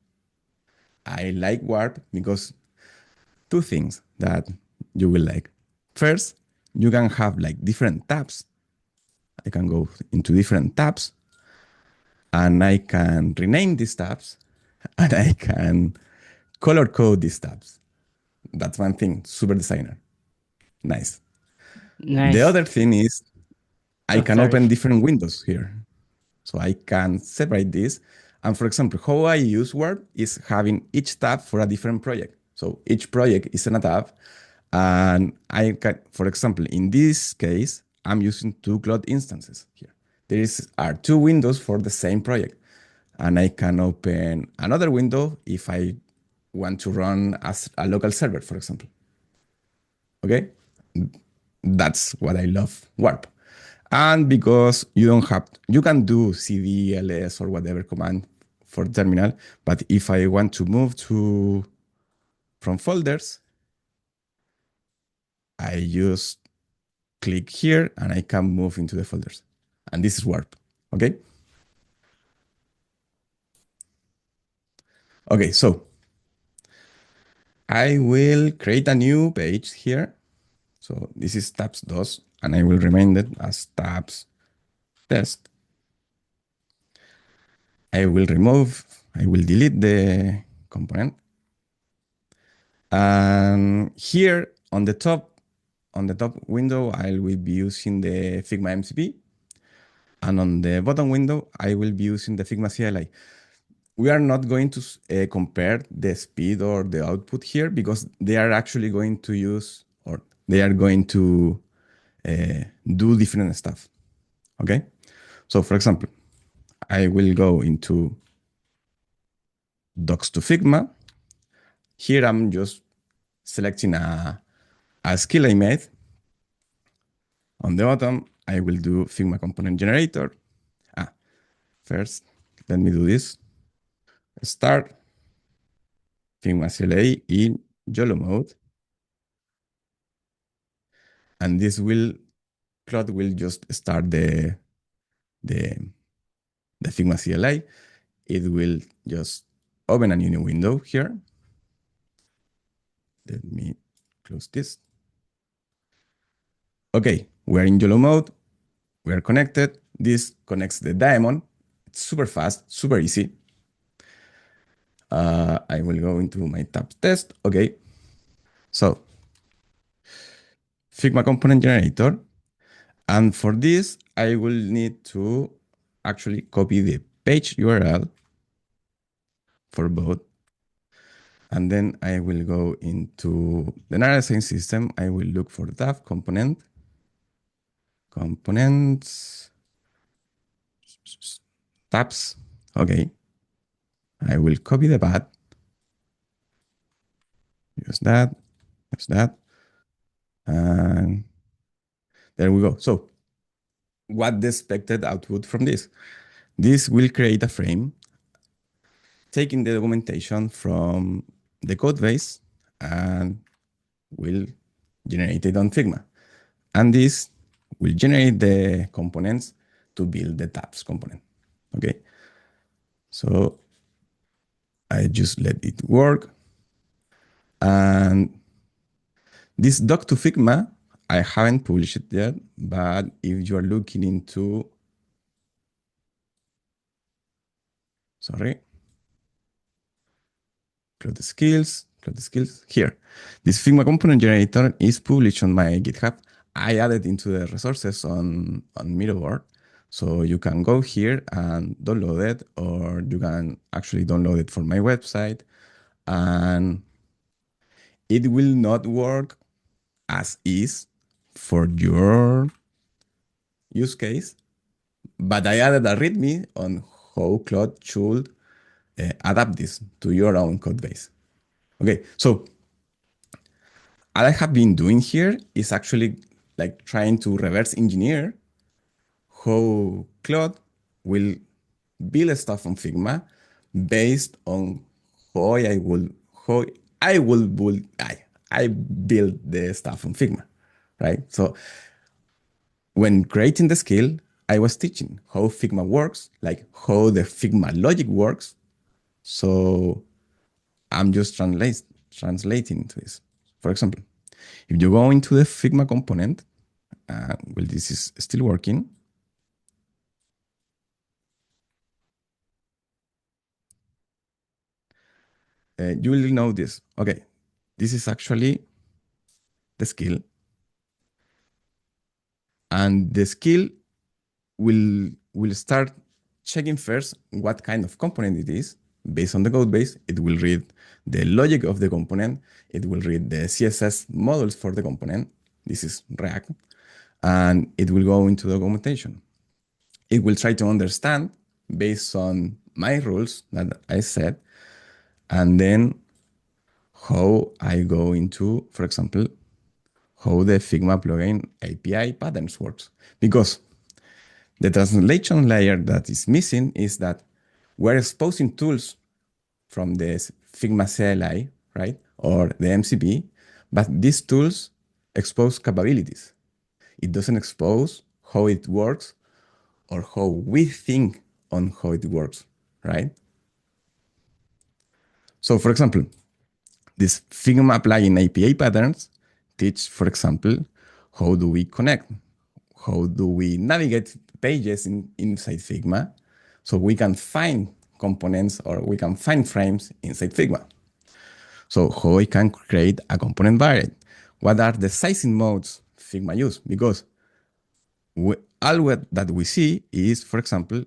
I like Warp because two things that you will like. First, you can have like different tabs. I can go into different tabs and I can rename these tabs and I can color code these tabs. That's one thing, super designer. Nice. The Nice. other thing is I Oh, can sorry. open different windows here. So I can separate this. And for example, how I use Word is having each tab for a different project. So each project is in a tab. And I can, for example, in this case, I'm using 2 Claude instances here. Are 2 windows for the same project. And I can open another window if I want to run as a local server, for example. Okay? That's what I love warp. And because you can do cd, ls, or whatever command for terminal, but if I want to move from folders, I just click here and I can move into the folders. And this is warp, okay? Okay, so I will create a new page here. So this is tabs 2, and I will rename it as tabs test. I will delete the component. And here on the top window, I will be using the Figma MCP. And on the bottom window, I will be using the Figma CLI. We are not going to compare the speed or the output here because they are actually going to use, or they are going to do different stuff. Okay. So for example, I will go into docs to Figma. Here I'm just selecting a skill I made. On the bottom, I will do Figma component generator. First, let me do this. Start Figma CLI in YOLO mode. And this Claude will just start the Figma CLI. It will just open a new window here. Let me close this. Okay, we're in YOLO mode. We are connected. This connects the daemon. It's super fast, super easy. I will go into my tabs test. Okay, so Figma component generator. And for this, I will need to actually copy the page URL for both. And then I will go into the Enara design system. I will look for the tab components, tabs. Okay. I will copy the path. Use that. And there we go. So what the expected output from this? This will create a frame taking the documentation from the code base and will generate it on Figma. And this will generate the components to build the tabs component. Okay. So I just let it work. And this doc to Figma, I haven't published it yet, but if you are looking into, close the skills here. This Figma component generator is published on my GitHub. I added into the resources on Miroboard. So you can go here and download it, or you can actually download it from my website. And it will not work as is for your use case, but I added a README on how Claude should adapt this to your own code base. Okay, so what I have been doing here is actually like trying to reverse engineer how Claude will build stuff on Figma based on how I build the stuff on Figma, right? So when creating the skill, I was teaching how Figma works, like how the Figma logic works. So I'm just translating to this. For example, if you go into the Figma component, well, this is still working. You will know this. Okay, this is actually the skill. And the skill will start checking first what kind of component it is. Based on the code base, it will read the logic of the component. It will read the CSS models for the component. This is React. And it will go into the documentation. It will try to understand based on my rules that I set, and then how I go into, for example, how the Figma plugin API patterns works. Because the translation layer that is missing is that we're exposing tools from the Figma CLI, right? Or the MCP, but these tools expose capabilities. It doesn't expose how it works or how we think on how it works, right? So for example, this Figma plugin API patterns teach, for example, how do we connect? How do we navigate pages inside Figma so we can find components or we can find frames inside Figma? So how I can create a component variant? What are the sizing modes Figma use? Because all that we see is, for example,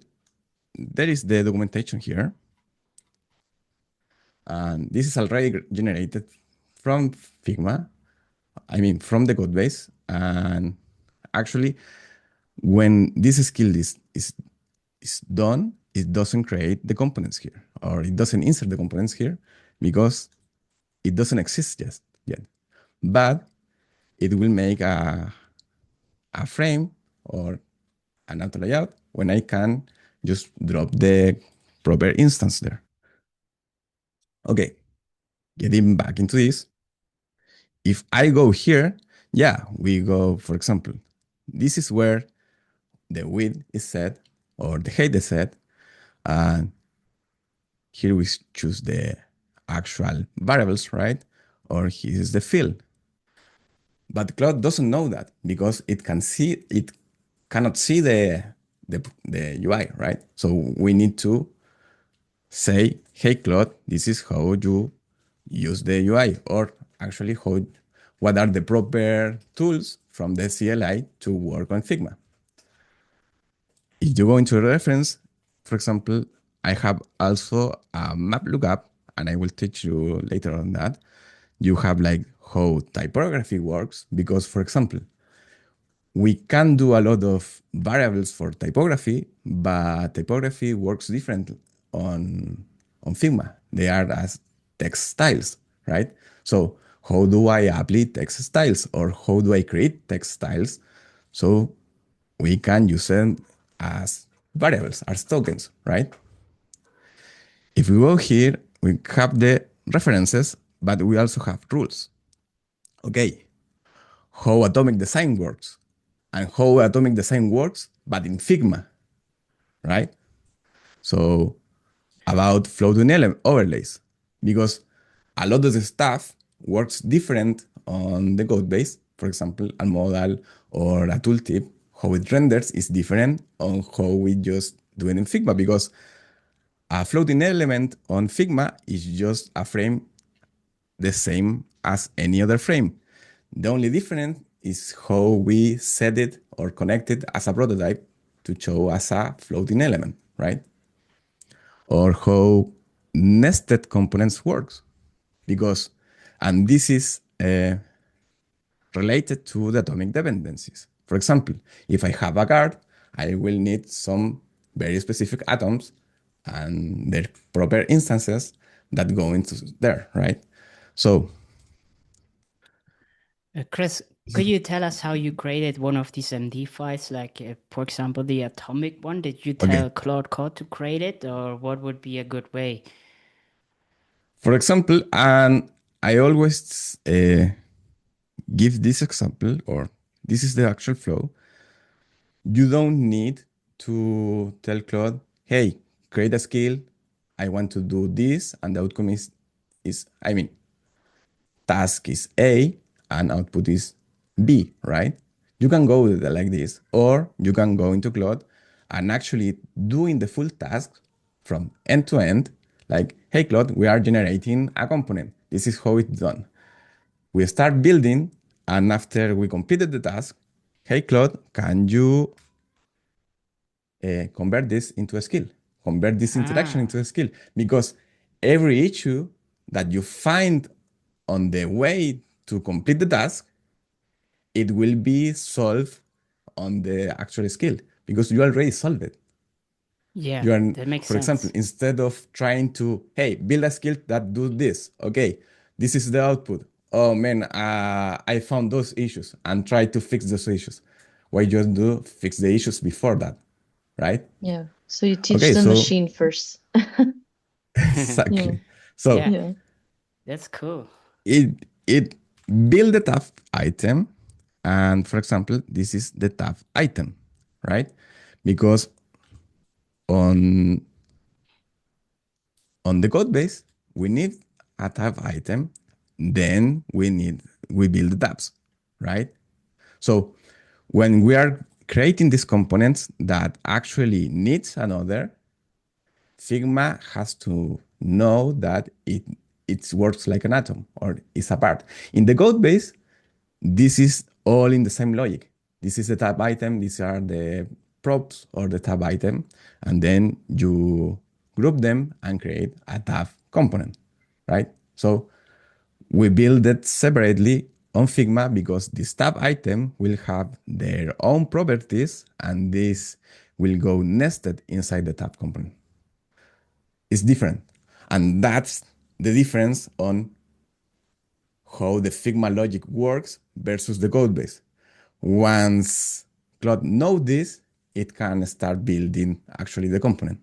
there is the documentation here. And this is already generated from Figma, I mean, from the code base. And actually, when this skill is done, it doesn't create the components here, or it doesn't insert the components here because it doesn't exist yet. But it will make a frame or an auto layout when I can just drop the proper instance there. Okay, getting back into this. If I go here, yeah, we go, for example, this is where the width is set or the height is set. And here we choose the actual variables, right? Or here is the fill. But Claude doesn't know that because it cannot see the UI, right? So we need to say, hey, Claude, this is how you use the UI, or actually what are the proper tools from the CLI to work on Figma. If you go into a reference, for example, I have also a map lookup, and I will teach you later on that. You have like how typography works, because for example, we can do a lot of variables for typography, but typography works different on Figma. They are as text styles, right? So how do I apply text styles, or how do I create text styles so we can use them as variables, as tokens, right? If we go here, we have the references, but we also have rules. Okay, how atomic design works, and how atomic design works, but in Figma, right? So about floating overlays, because a lot of the stuff works different on the code base. For example, a modal or a tooltip, how it renders is different on how we just do it in Figma, because a floating element on Figma is just a frame the same as any other frame. The only difference is how we set it or connect it as a prototype to show as a floating element, right? Or how nested components works. Because, and this is related to the atomic dependencies. For example, if I have a card, I will need some very specific atoms and their proper instances that go into there, right? So, Chris, could you tell us how you created one of these MD files? Like, for example, the atomic one. Did you tell Claude Code to create it, or what would be a good way? For example, and I always give this example, or this is the actual flow. You don't need to tell Claude, hey, create a skill. I want to do this, and the outcome is I mean, task is A and output is B, right? You can go with it like this, or you can go into Claude and actually doing the full task from end to end, like, hey, Claude, we are generating a component. This is how it's done. We start building, and after we completed the task, hey, Claude, can you convert this into a skill? Convert this interaction into a skill? Because every issue that you find on the way to complete the task, it will be solved on the actual skill because you already solved it. Yeah, that makes for sense. example, instead of trying to, hey, build a skill that do this. Okay, this is the output. oh man, I found those issues and try to fix those issues. Why just do fix the issues before that, right? Yeah. So you teach Okay, the so machine first. Yeah. exactly. So Yeah, Yeah. that's cool. it build the tab item, and for example, this is the tab item, right? Because on the code base, we need a tab item, then we build the tabs, right? So when we are creating these components that actually needs another, Figma has to know that it works like an atom or is a part. In the code base, this is all in the same logic. This is the tab item, these are the props or the tab item, and then you group them and create a tab component, right? So we build it separately on Figma because this tab item will have their own properties and this will go nested inside the tab component. It's different. And that's the difference on how the Figma logic works versus the code base. Once Claude knows this, it can start building actually the component.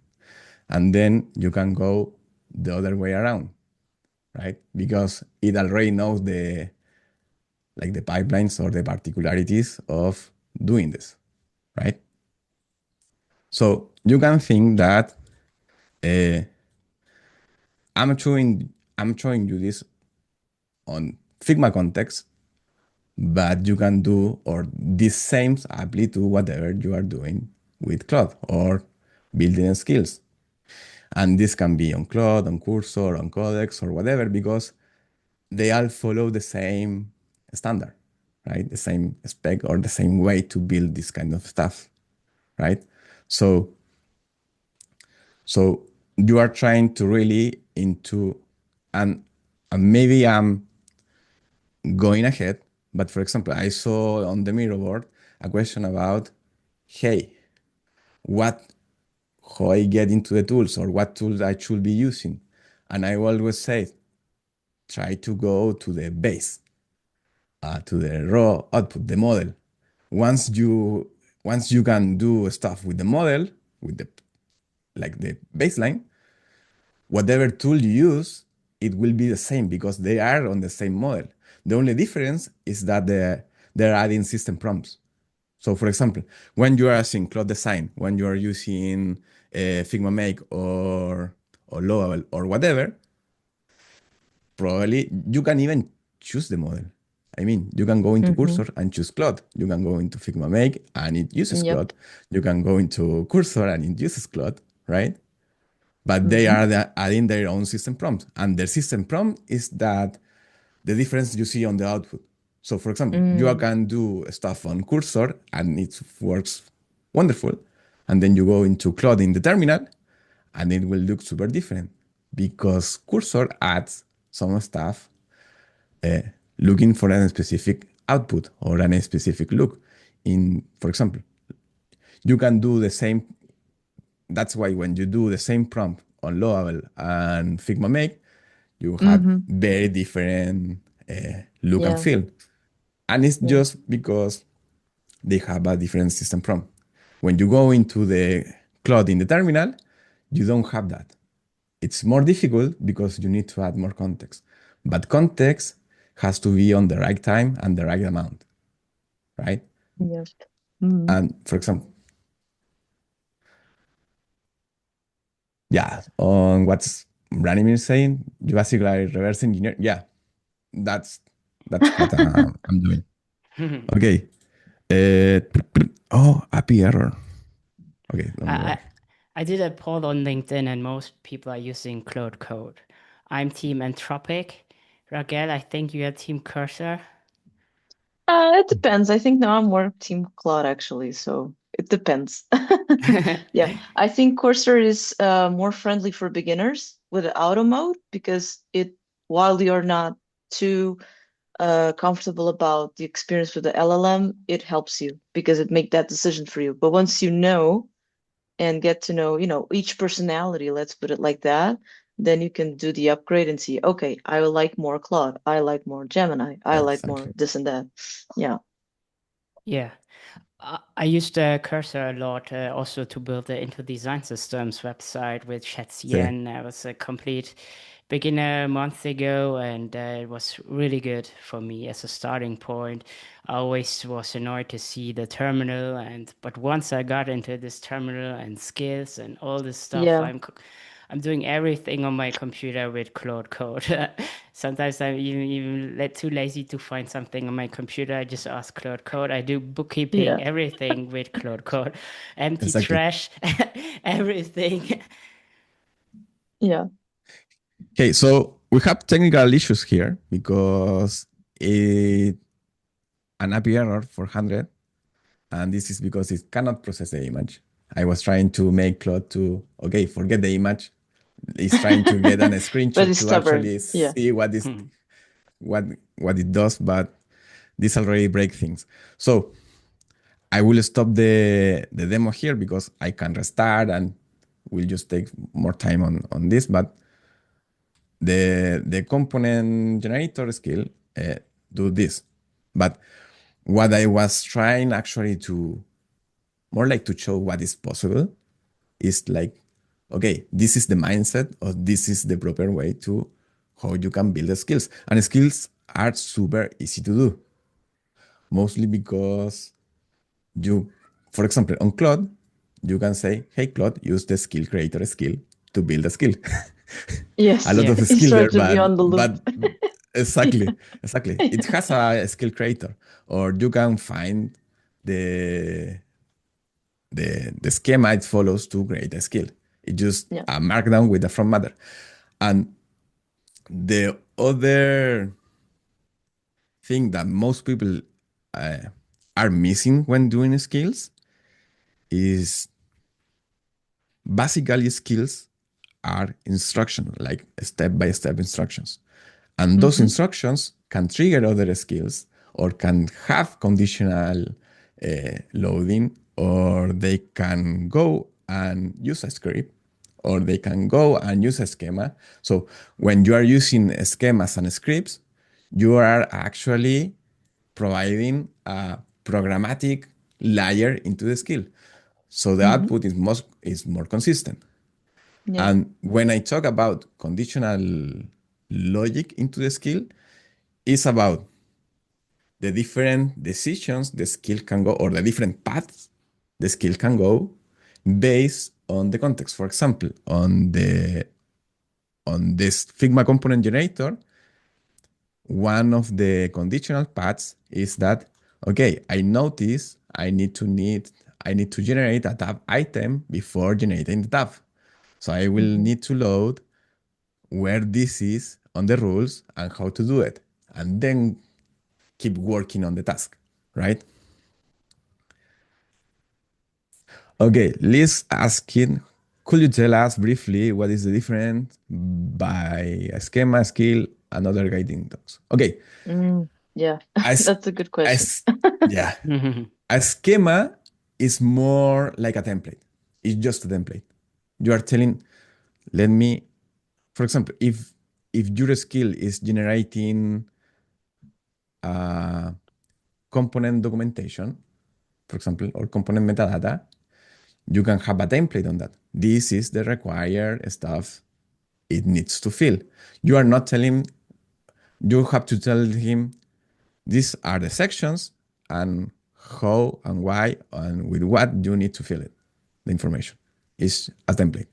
And then you can go the other way around, right? Because it already knows the pipelines or the particularities of doing this, right? So you can think that uh, I'm showing you this on Figma context, but you can do or this same apply to whatever you are doing with Claude or building skills. And this can be on Claude, on Cursor, on Codex, or whatever, because they all follow the same standard, right? The same spec or the same way to build this kind of stuff, right? So you are trying to really into, and maybe I'm going ahead, but for example, I saw on the Miro board a question about, hey, how I get into the tools or what tools I should be using. And I always say, try to go to the base, to the raw output, the model. Once you can do stuff with the model, with the baseline, whatever tool you use, it will be the same because they are on the same model. The only difference is that they're adding system prompts. So for example, when you are using Cloud Design, when you are using Figma Make or Lowell or whatever, probably you can even choose the model. I mean, you can go into Cursor and choose Claude. You can go into Figma Make and it uses Yep. Claude. You can go into Cursor and it uses Claude, right? But they are adding their own system prompt. And their system prompt is that the difference you see on the output. So for example, you can do stuff on Cursor and it works wonderful. And then you go into Claude in the terminal and it will look super different because Cursor adds some stuff looking for a specific output or a specific look. For example, you can do the same. That's why when you do the same prompt on Lowell and Figma Make, you have very different look and Yeah. feel. And it's Yeah. just because they have a different system prompt. When you go into the Claude in the terminal, you don't have that. It's more difficult because you need to add more context. But context has to be on the right time and the right amount, right? Yep. And for example, yeah, on what's Branimir is saying, you basically are reverse engineer. Yeah, that's what I'm doing. Okay. API error. Okay, don't I, worry. I did a poll on LinkedIn and most people are using Claude Code. I'm Team Anthropic. Raquel, I think you are Team Cursor. It depends. I think now I'm more Team Claude actually, so it depends. Yeah, I think Cursor is more friendly for beginners with the auto mode because while you're not too comfortable about the experience with the LLM, it helps you because it make that decision for you. But once you know and get to know, each personality, let's put it like that, then you can do the upgrade and see, okay, I like more Claude, I like more Gemini, I like more Exactly. this and that. Yeah. Yeah. I used Cursor a lot also to build the Into Design Systems website with Sí. Shatsian. I was a complete beginner a month ago, and it was really good for me as a starting point. I always was annoyed to see the terminal, but once I got into this terminal and skills and all this stuff, Yeah. I'm doing everything on my computer with Claude Code. Sometimes I'm even too lazy to find something on my computer. I just ask Claude Code. I do bookkeeping, Yeah. everything with Claude Code, empty Exactly. trash, everything. Yeah. Okay, so we have technical issues here because an API error 400, and this is because it cannot process the image. I was trying to make Claude to, okay, forget the image. It's trying to get a But screenshot it's to stubborn. actually Yeah. see what is what it does, but this already break things. So I will stop the demo here because I can restart and we'll just take more time on this. But the component generator skill do this. But what I was trying actually to more like to show what is possible is like, okay, this is the mindset or this is the proper way to how you can build the skills. And skills are super easy to do, mostly because you, for example, on Claude, you can say, hey, Claude, use the skill creator skill to build a skill. A Yes. lot Yeah. of You skill start there, to be on the but loop. exactly, exactly. It Yeah. has a skill creator, or you can find the the schema it follows to create a skill. It's just Yeah. a markdown with a from matter. And the other thing that most people uh, are missing when doing skills is basically skills are instruction, like step-by-step instructions. And those Mm-hmm. instructions can trigger other skills or can have conditional loading, or they can go and use a script, or they can go and use a schema. So when you are using schemas and scripts, you are actually providing a programmatic layer into the skill. So the Mm-hmm. output is more consistent. Yeah. And when I talk about conditional logic into the skill, it's about the different decisions the skill can go, or the different paths the skill can go based on the context. For example, on this Figma component generator, one of the conditional paths is that, okay, I notice I need to generate a tab item before generating the tab. So I will Mm-hmm. need to load where this is on the rules and how to do it, and then keep working on the task, right? Okay, let's asking, could you tell us briefly what is the difference by a schema, skill, and other guiding docs? Okay, Yeah. as, That's a good question. as yeah, a schema is more like a template. It's just a template. You are telling, let me, for example, if your skill is generating component documentation, for example, or component metadata, you can have a template on that. This is the required stuff it needs to fill. You are not telling, you have to tell him these are the sections and how and why and with what you need to fill it. The information is a template.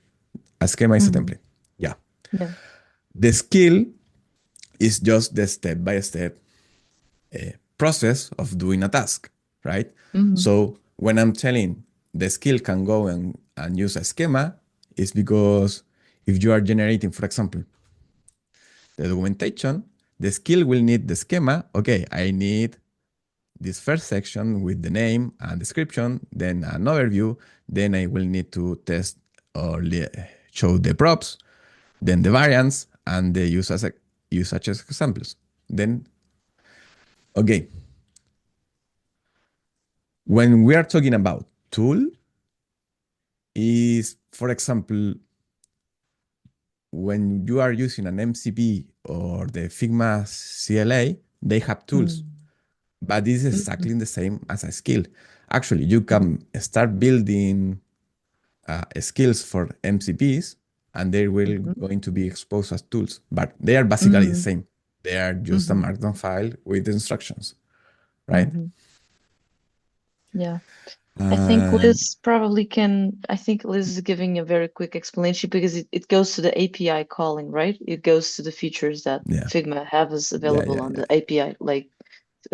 A schema is a Mm-hmm. template. Yeah. Yeah. The skill is just the step by step process of doing a task, right? Mm-hmm. So when I'm telling the skill can go and use a schema, it's because if you are generating, for example, the documentation, the skill will need the schema. Okay, I need this first section with the name and description, then an overview, then I will need to test or show the props, then the variants and the usage examples. Then, okay, when we are talking about tool, is, for example, when you are using an MCP or the Figma CLI, they have tools, but it's exactly the same as a skill. Actually, you can start building skills for MCPs, and they will going to be exposed as tools, but they are basically the same. They are just a Markdown file with instructions, right? Yeah. I think Liz probably can. I think Liz is giving a very quick explanation because it goes to the API calling, right? It goes to the features that Yeah, Figma has yeah, available yeah, on yeah, the API, like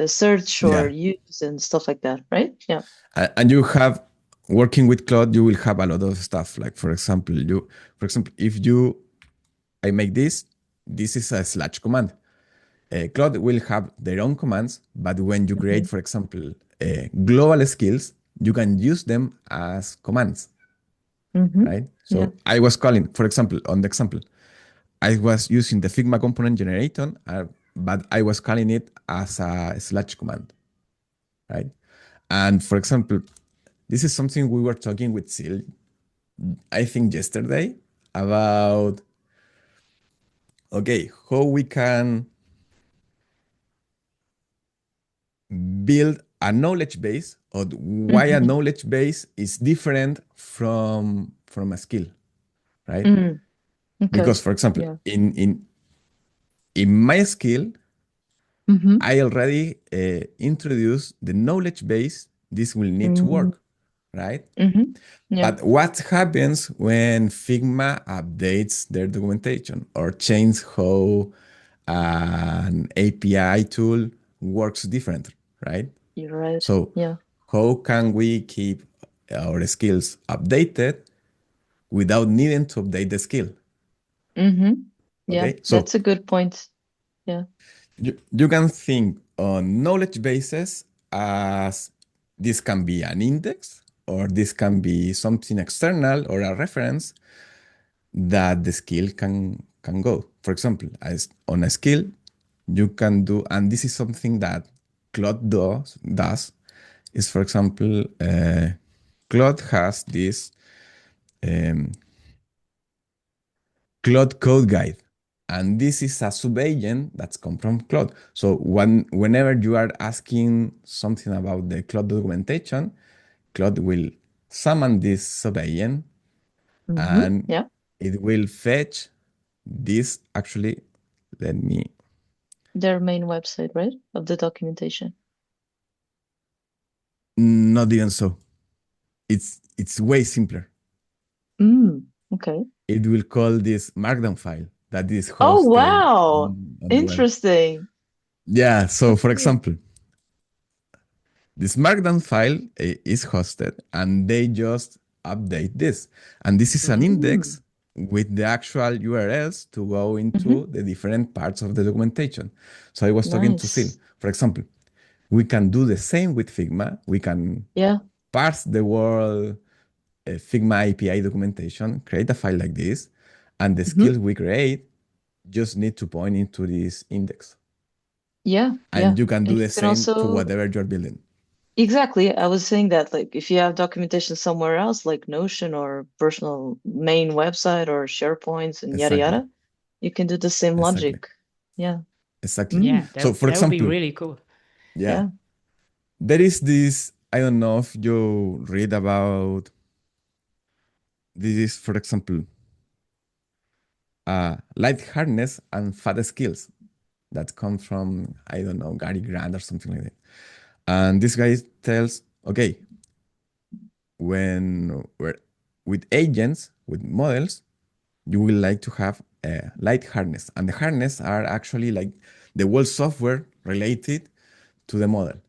search or yeah. use and stuff like that, right? Yeah. And you have working with Claude, you will have a lot of stuff. Like for example, if I make this is a slash command. Claude will have their own commands, but when you create, for example, global skills, you can use them as commands, right? Yeah. So I was calling, for example, on the example, I was using the Figma component generator, but I was calling it as a slash command, right? And for example, this is something we were talking with Sil, I think yesterday, about, okay, how we can build a knowledge base, or why a knowledge base is different from a skill, right? Okay. Because for example, Yeah. in my skill, I already introduced the knowledge base. This will need to work, right? Yeah. But what happens when Figma updates their documentation or change how an API tool works different, right? You're right. So Yeah. how can we keep our skills updated without needing to update the skill? Yeah. Okay, so That's a good point. Yeah. you can think on knowledge bases as this can be an index, or this can be something external or a reference that the skill can go. For example, as on a skill, you can do, and this is something that Claude does is, for example, Claude has this um, Claude code guide. And this is a subagent that's come from Claude. So whenever you are asking something about the Claude documentation, Claude will summon this subagent, and Yeah. it will fetch this. Actually, let me, Their main website, right? Of the documentation. not even so. It's way simpler. Okay. It will call this Markdown file that is Oh, hosted wow. on the web. Interesting. Yeah, so for Okay. example, this Markdown file is hosted, and they just update this. And this is an index with the actual URLs to go into the different parts of the documentation. So I was talking to Sil. Nice. For example, we can do the same with Figma. We can Yeah. parse the word Figma API documentation, create a file like this, and the skills we create just need to point into this index. Yeah. Yeah. And you can do And the you can same to also, whatever you're building. exactly. I was saying that, like, if you have documentation somewhere else, like Notion or personal main website or SharePoints and yada Exactly. yada, you can do the same Exactly. logic. Yeah. Exactly. Yeah, So for that would be example, really cool. yeah, Yeah. there is this, I don't know if you read about this is, for example, light hardness and fat skills that come from, I don't know, Gary Grant or something like that. And this guy tells, okay, when we're with agents, with models, you will like to have a light harness. And the harness are actually like the whole software related to the model.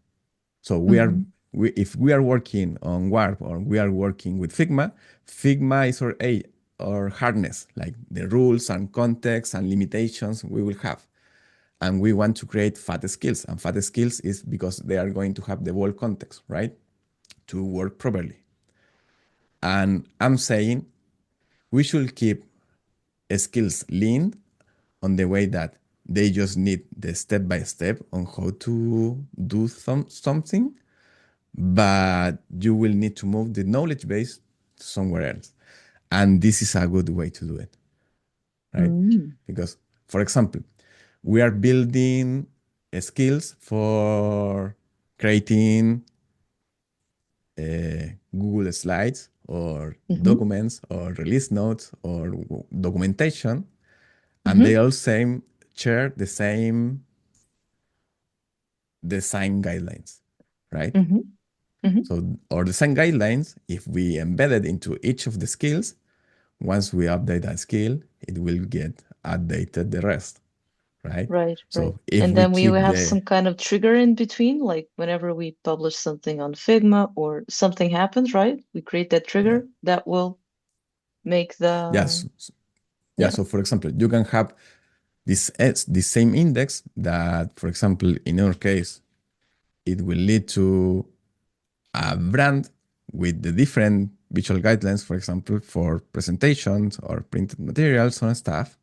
So if we are working on Warp or we are working with Figma, Figma is our harness, like the rules and context and limitations we will have. And we want to create fat skills. And fat skills is because they are going to have the whole context, right? To work properly. And I'm saying we should keep skills lean on the way that they just need the step by step on how to do something, but you will need to move the knowledge base somewhere else. And this is a good way to do it, right? Because, for example, we are building skills for creating Google Slides or documents or release notes or documentation, and they all share the same design guidelines, right? So our design guidelines, if we embed it into each of the skills, once we update that skill, it will get updated the rest, right? Right. So if And we then we keep have some kind of trigger in between, like whenever we publish something on Figma or something happens, right? We create that trigger that will make yes, the yeah. So for example, you can have this same index that, for example, in our case, it will lead to a brand with the different visual guidelines, for example, for presentations or printed materials and stuff.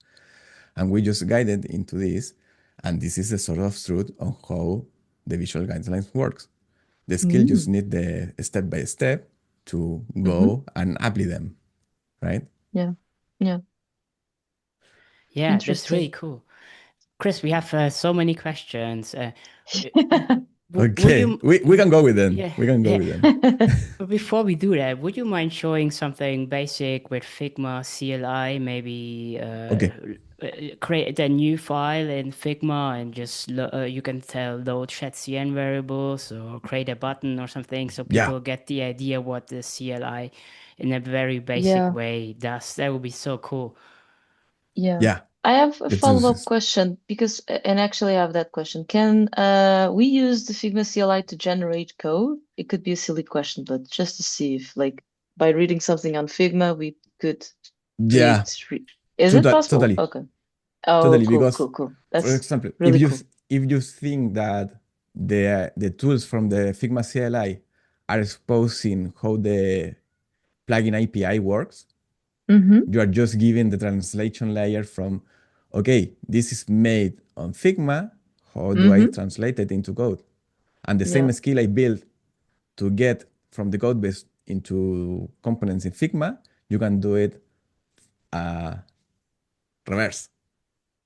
And we just guided into this. And this is the sort of truth on how the visual guidelines works. The skill just need the step by step to go and apply them, right? Yeah. Yeah. Yeah, that's really Interesting. cool. Chris, we have so many questions. Would Okay, you, we can go with them. yeah, We can go yeah. with them. But before we do that, would you mind showing something basic with Figma CLI? Maybe Okay. create a new file in Figma and just you can tell load CN variables or create a button or something so Yeah. people get the idea what the CLI in a very basic Yeah. way does. That would be so cool. Yeah. Yeah. I have a Let's do follow-up this. question because, and actually I have that question. Can we use the Figma CLI to generate code? It could be a silly question, but just to see if, like, by reading something on Figma, we could Yeah. create. Is it possible? Totally. Okay. Oh, Totally. cool, Because, cool, cool. for That's example, really cool. if you think that the tools from the Figma CLI are exposing how the plugin API works, you are just giving the translation layer from, okay, this is made on Figma. How do I translate it into code? And the same Yeah. skill I built to get from the code base into components in Figma, you can do it reverse,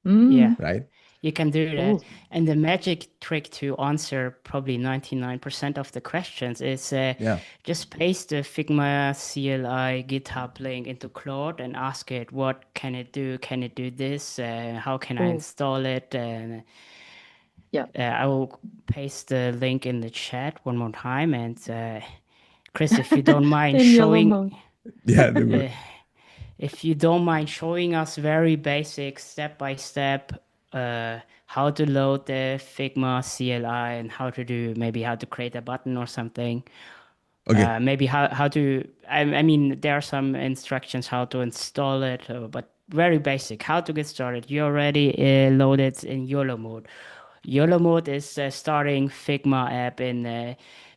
Yeah. right? You can do that. Cool. And the magic trick to answer probably 99% of the questions is Yeah, just paste the Figma CLI GitHub link into Claude and ask it, what can it do? Can it do this? How can I Cool. install it? And Yeah. I will paste the link in the chat one more time. And Chris, if you don't mind In yellow showing, mode. yeah, they will. if you don't mind showing us very basic step by step how to load the Figma CLI and how to do maybe how to create a button or something. Okay. Maybe how to I mean there are some instructions how to install it, but very basic how to get started. You already loaded in YOLO mode. YOLO mode is starting Figma app in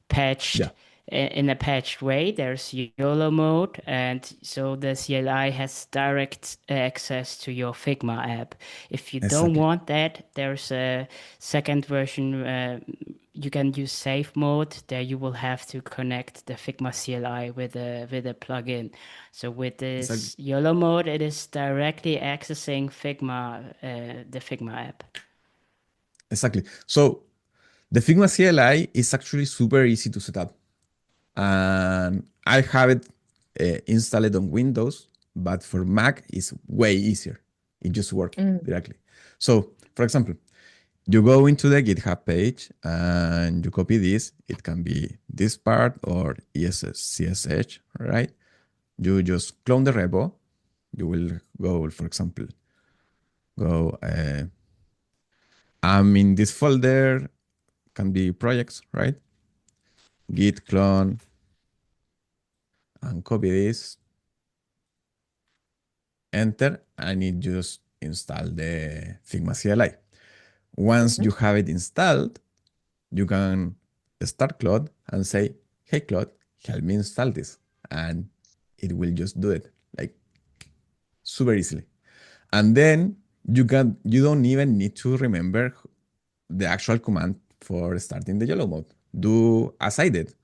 patched Yeah, in a patched way. There's YOLO mode, and so the CLI has direct access to your Figma app. If you don't exactly. want that, there's a second version. You can use safe mode. There you will have to connect the Figma CLI with a plugin. So with Exactly. this YOLO mode, it is directly accessing Figma, the Figma app. Exactly. So the Figma CLI is actually super easy to set up. And I have it installed on Windows, but for Mac, it's way easier. It just works directly. So, for example, you go into the GitHub page and you copy this. It can be this part or ESS, CSH, right? You just clone the repo. You will go, for example, go, I'm in this folder, can be projects, right? Git clone and copy this, enter, and it just install the Figma CLI. Once you have it installed, you can start Claude and say, hey, Claude, help me install this. And it will just do it like super easily. And then you don't even need to remember the actual command for starting the yellow mode. Do as I did.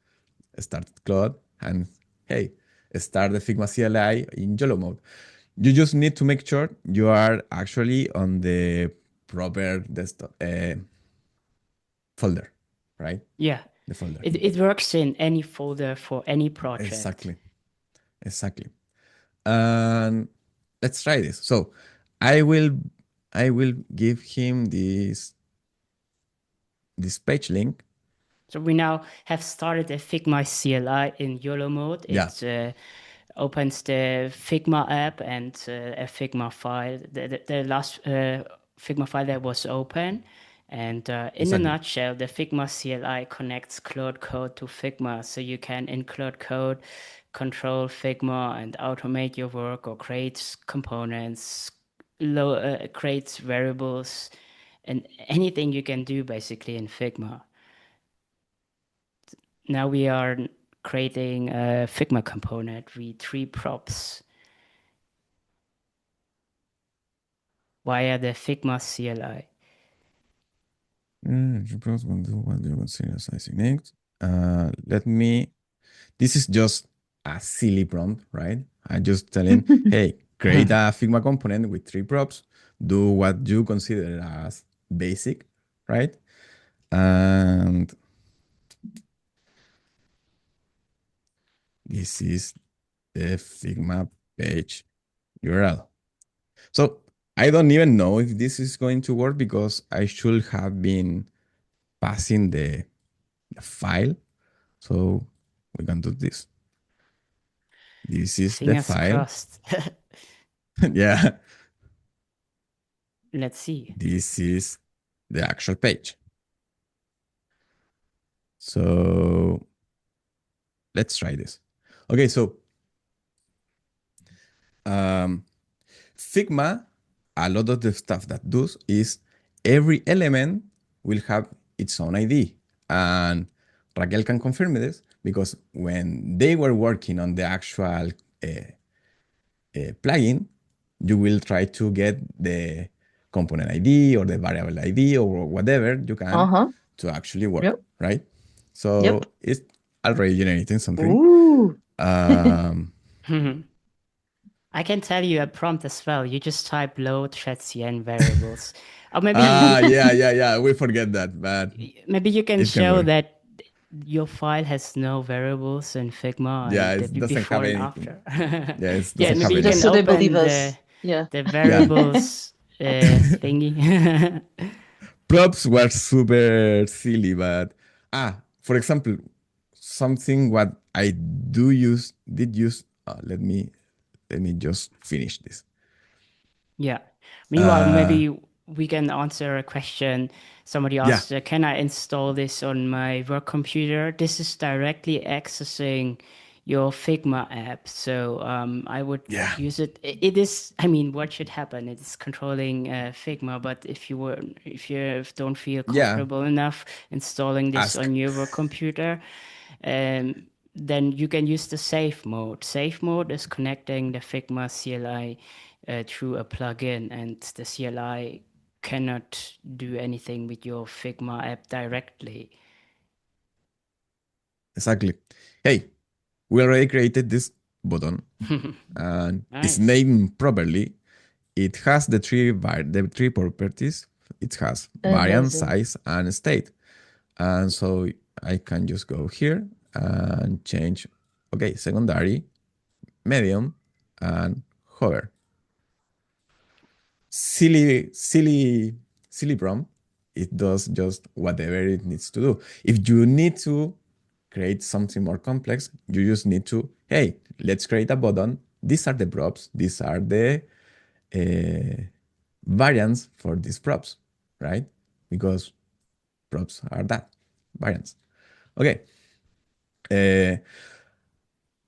Start Claude and hey, start the Figma CLI in yellow mode. You just need to make sure you are actually on the proper desktop folder, right? Yeah, The folder. it works in any folder for any project. Exactly. And let's try this. So I will give him this page link. So we now have started a Figma CLI in YOLO mode. Yeah. It opens the Figma app and a Figma file. The last Figma file that was open. And in a nutshell, the Figma CLI connects Claude Code to Figma. So you can, in Claude Code, control Figma and automate your work or create components, create variables, and anything you can do basically in Figma. Now we are creating a Figma component with 3 props via the Figma CLI. What do you consider as next? This is just a silly prompt, right? I just tell him, hey, create a Figma component with 3 props, do what you consider as basic, right? And this is the Figma page URL. So I don't even know if this is going to work because I should have been passing the file. So we can do this. This is the Fingers file. crossed. Yeah. Let's see. This is the actual page. So let's try this. Okay, so Figma, a lot of the stuff that does is every element will have its own ID. And Raquel can confirm this because when they were working on the actual plugin, you will try to get the component ID or the variable ID or whatever you can to actually work, right? So it's already generating something. Ooh. I can tell you a prompt as well. You just type load Chrétien variables. Or maybe yeah. We forget that, but maybe you can it can show work. that your file has no variables in Figma. Yeah, and it doesn't before have and anything. after. Yeah, it Yeah, doesn't maybe have you Just can anything. so they believe open us. Yeah. the variables thingy. Props were super silly, but for example, something what I did use. Let me just finish this. Yeah. Meanwhile, maybe we can answer a question somebody asked. Can I install this on my work computer? This is directly accessing your Figma app. So I would use it. It is, I mean, what should happen? It's controlling Figma, but if you don't feel comfortable enough installing this on your work computer, then you can use the safe mode. Safe mode is connecting the Figma CLI through a plugin, and the CLI cannot do anything with your Figma app directly. Exactly. Hey, we already created this button and it's named properly. It has the three properties. It has variant, size, and state. And so I can just go here and change, secondary, medium, and hover. Silly prompt. It does just whatever it needs to do. If you need to create something more complex, you just need to, hey, let's create a button. These are the props. These are the variants for these props, right? Because props are that, variants. Okay.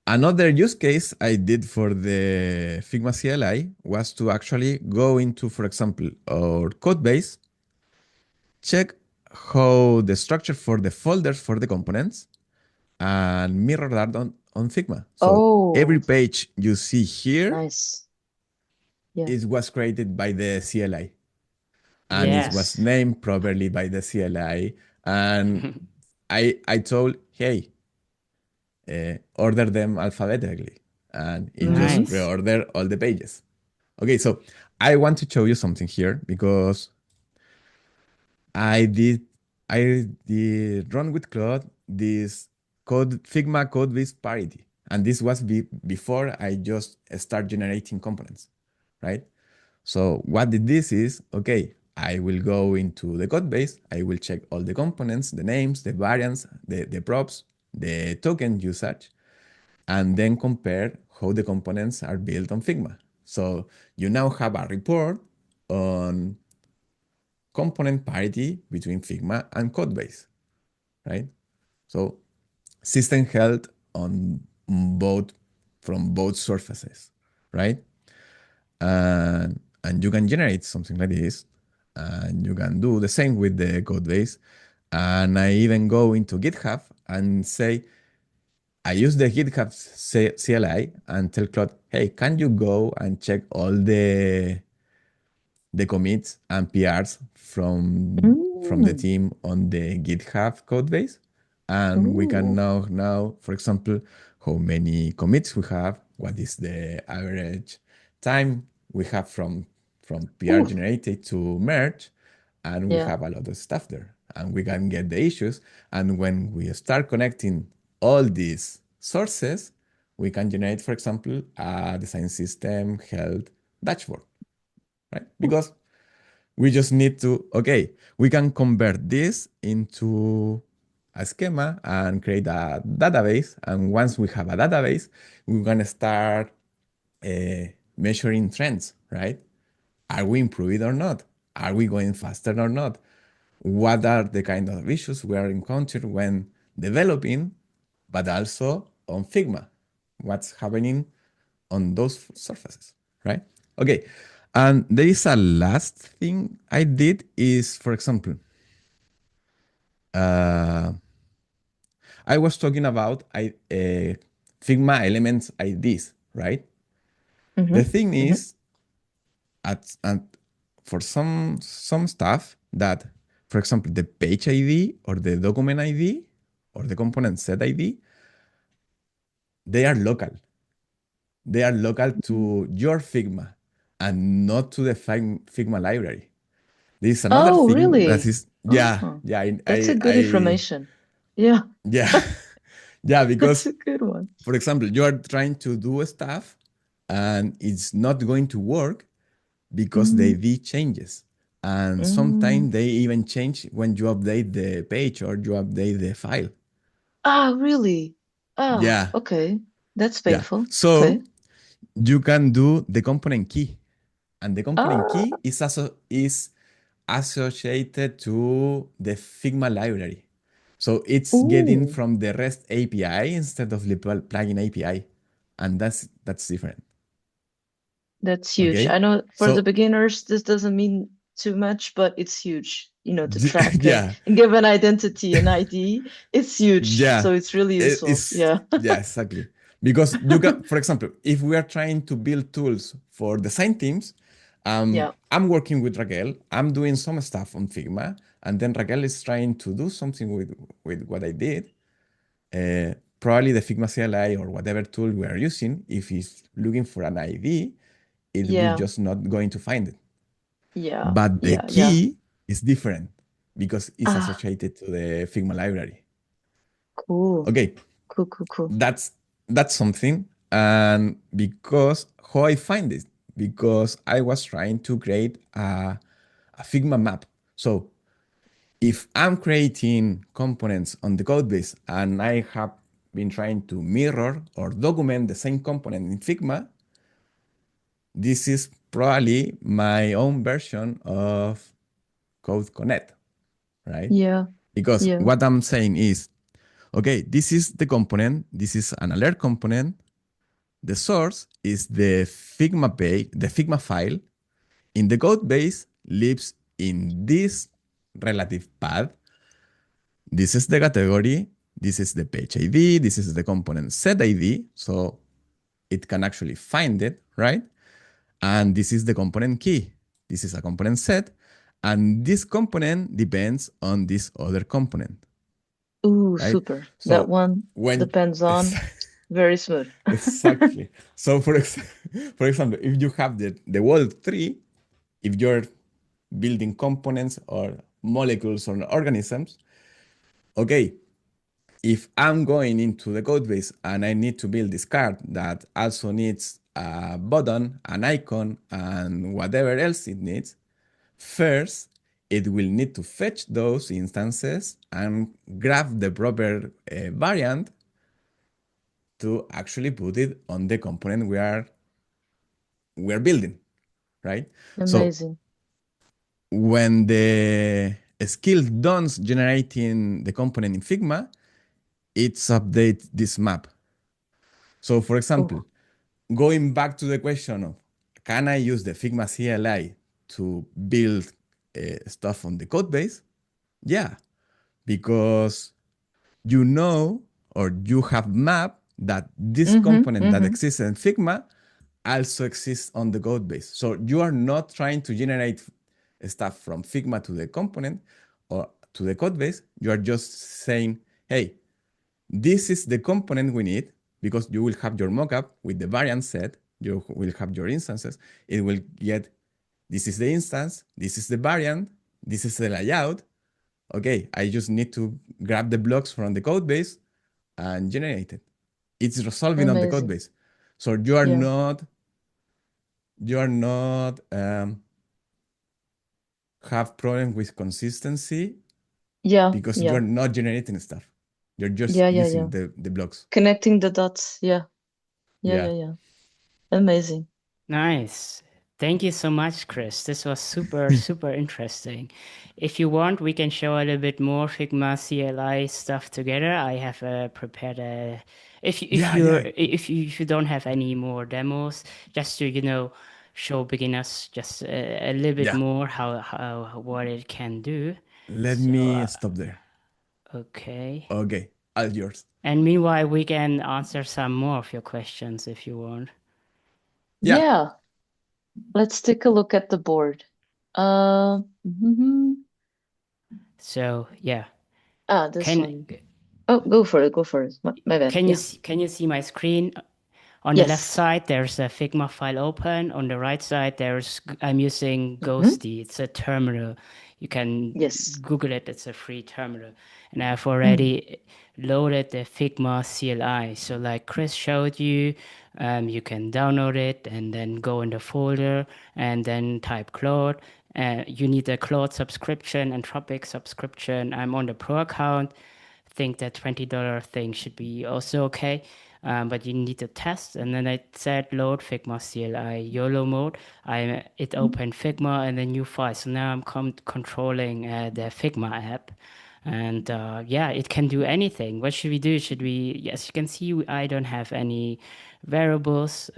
Another use case I did for the Figma CLI was to actually go into, for example, our code base, check how the structure for the folders for the components, and mirror that on Figma. So every page you see here it was created by the CLI. And it was named properly by the CLI. And I told, hey, order them alphabetically. And it just reordered all the pages. Okay, so I want to show you something here because I did run with Claude this Figma code base parity. And this was before I just start generating components, right? So what did this is, okay, I will go into the code base, I will check all the components, the names, the variants, the props, the token usage, and then compare how the components are built on Figma. So you now have a report on component parity between Figma and codebase, right? So system health on both from both surfaces, right? And you can generate something like this, and you can do the same with the codebase. And I even go into GitHub and say, I use the GitHub CLI and tell Claude, hey, can you go and check all the commits and PRs from the Mm. team on the GitHub code base. And we can Ooh. now, for example, how many commits we have, what is the average time we have from PR Ooh. generated to merge, and we Yeah. have a lot of stuff there. And we can get the issues. And when we start connecting all these sources, we can generate, for example, a design system health dashboard, right? Because we just need to, okay, we can convert this into a schema and create a database. And once we have a database, we're going to start measuring trends, right? Are we improving or not? Are we going faster or not? What are the kind of issues we are encountering when developing, but also on Figma? What's happening on those surfaces, right? Okay, and there is a last thing I did is, for example, uh, I was talking about Figma elements IDs, right? The Mm-hmm. thing Mm-hmm. is, at for some stuff that, for example, the page ID or the document ID or the component set ID, they are local. They are local to your Figma and not to the Figma library. There is another Oh, thing that really? is, yeah, Oh, yeah, that's a good information. Yeah, yeah, yeah, that's because, a good one. for example, you are trying to do stuff and it's not going to work because the Mm, ID changes. And mm. sometimes they even change when you update the page or you update the file. Ah, really? Ah, Yeah, okay. That's yeah. painful. Okay. So you can do the component key. And the component Ah, key is associated to the Figma library. So it's getting ooh, from the REST API instead of the plugin API. And that's different. that's huge. I Okay. know for the So beginners, this doesn't mean too much, but it's huge, to track yeah, and give an identity and ID. It's huge. yeah, So it's really useful. it's Yeah. yeah, exactly. Because you can, for example, if we are trying to build tools for design teams, Yeah. I'm working with Raquel. I'm doing some stuff on Figma, and then Raquel is trying to do something with what I did. Probably the Figma CLI or whatever tool we are using, if he's looking for an ID, it will Yeah. just not going to find it. Yeah. But the Yeah. Yeah. key is different because it's Ah, associated to the Figma library. cool. Okay, Cool, cool, cool. that's something. And because how I find it, because I was trying to create a Figma map. So if I'm creating components on the code base and I have been trying to mirror or document the same component in Figma, this is probably my own version of Code Connect, right? Yeah. Because Yeah. what I'm saying is, okay, this is the component, this is an alert component. The source is the Figma page, the Figma file. In the code base lives in this relative path. This is the category. This is the page ID. This is the component set ID. So it can actually find it, right? And this is the component key. This is a component set. And this component depends on this other component, Ooh, right? super. That So one when depends on. very smooth. Exactly. So for example, if you have the world tree, if you're building components or molecules or organisms, okay, if I'm going into the code base and I need to build this card that also needs a button, an icon, and whatever else it needs, first, it will need to fetch those instances and grab the proper variant to actually put it on the component we are building, right? So Amazing. when the skill done generating the component in Figma, it's update this map. So for example, Oh, going back to the question of can I use the Figma CLI to build stuff on the code base? Yeah, because you know or you have mapped that this component that exists in Figma also exists on the code base. So you are not trying to generate stuff from Figma to the component or to the code base. You are just saying, hey, this is the component we need because you will have your mockup with the variant set. You will have your instances. It will get, this is the instance, this is the variant, this is the layout. Okay, I just need to grab the blocks from the code base and generate it. It's resolving on the code amazing. base. So you are Yeah. not have problem with consistency Yeah. because you Yeah. are not generating stuff. You're just Yeah. Yeah. Yeah. using the blocks. Connecting the dots. Yeah. Yeah. Yeah. Yeah. Yeah. Amazing. Nice. Thank you so much, Chris. This was super, super interesting. If you want, we can show a little bit more Figma CLI stuff together. I have prepared a. Yeah, yeah. If you don't have any more demos, just to show beginners just a little bit Yeah. more how what it can do. Let So me stop there. okay. Okay. All yours. And meanwhile, we can answer some more of your questions if you want. Yeah. Yeah. Let's take a look at the board. Mhm. So yeah, This can one. Oh, go for it. Go for it. My bad. can you Yeah. can you see my screen? On the left Yes. side, there's a Figma file open. On the right side, I'm using Mhm. Ghosty. It's a terminal. You can Yes. Google it. It's a free terminal. And I've Mm. already loaded the Figma CLI. So like Chris showed you, you can download it and then go in the folder and then type Claude. You need a Claude subscription and Tropic subscription. I'm on the Pro account. Think that $20 thing should be also okay. But you need to test. And then I said load Figma CLI YOLO mode. It opened Figma and the new file. So now I'm controlling the Figma app. And yeah, it can do anything. What should we do? Yes, you can see I don't have any variables.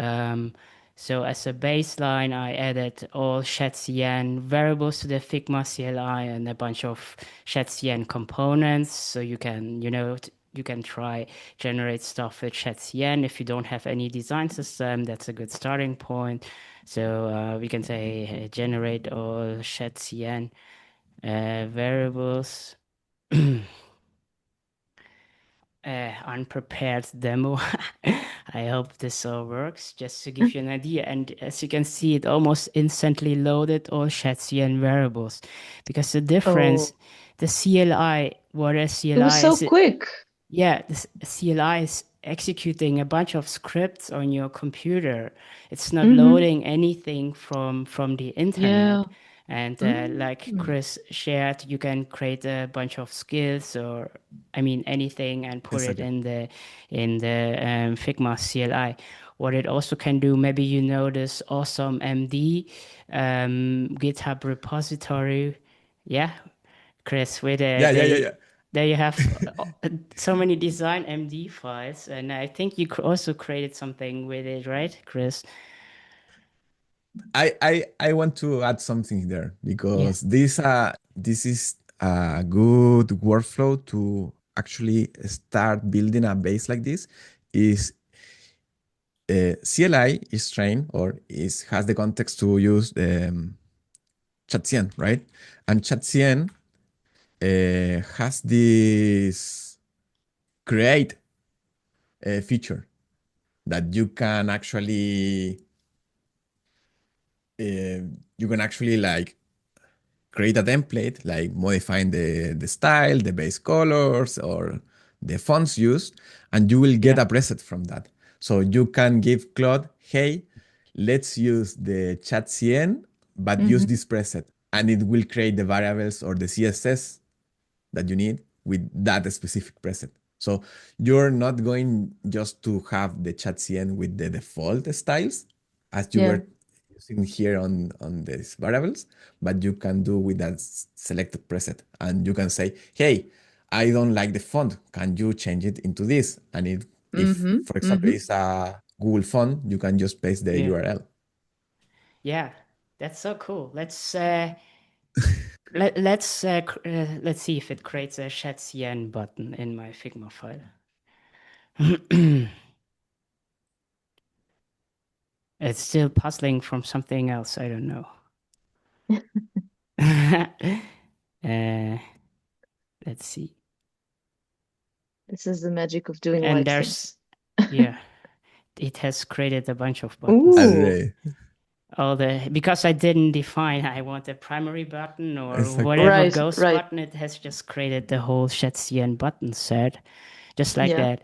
So as a baseline, I added all ShadCN variables to the Figma CLI and a bunch of ShadCN components. So you can, you can try generate stuff with ShadCN. If you don't have any design system, that's a good starting point. So we can say generate all ShadCN variables. Unprepared demo. I hope this all works. Just to give you an idea, and as you can see, it almost instantly loaded all ShadCN variables, because the difference, Oh, the CLI, what a it was CLI so is, quick. yeah, the CLI is executing a bunch of scripts on your computer. It's not Mm-hmm. loading anything from the Yeah. internet. And like Mm. Chris shared, you can create a bunch of skills or, I mean, anything and put it Exactly. in the Figma CLI. What it also can do, maybe you know this awesome MD GitHub repository. Yeah, Chris, with Yeah, yeah, yeah, yeah. there you have so many design MD files, and I think you also created something with it, right, Chris? I want to add something there Yeah. because this is a good workflow to actually start building a base like this. Is CLI is trained or has the context to use ChatCN, right? And ChatCN has this create feature. that you can actually like create a template, like modifying the style, the base colors, or the fonts used, and you will get Yeah. a preset from that. So you can give Claude, hey, let's use the chat CN, but use this preset, and it will create the variables or the CSS that you need with that specific preset. So you're not going just to have the chat CN with the default styles as you Yeah. were using here on these variables, but you can do with that selected preset. And you can say, hey, I don't like the font. Can you change it into this? And if, for example, it's a Google font, you can just paste the Yeah. URL. Yeah, that's so cool. Let's see if it creates a chat CN button in my Figma file. It's still puzzling from something else. I don't know. Let's see. This is the magic of doing And live there's, things. yeah, it has created a bunch of buttons. Ooh, Because I didn't define I want a primary button or Exactly. whatever right, ghost right. button, it has just created the whole ChatCN button set, just like Yeah. that.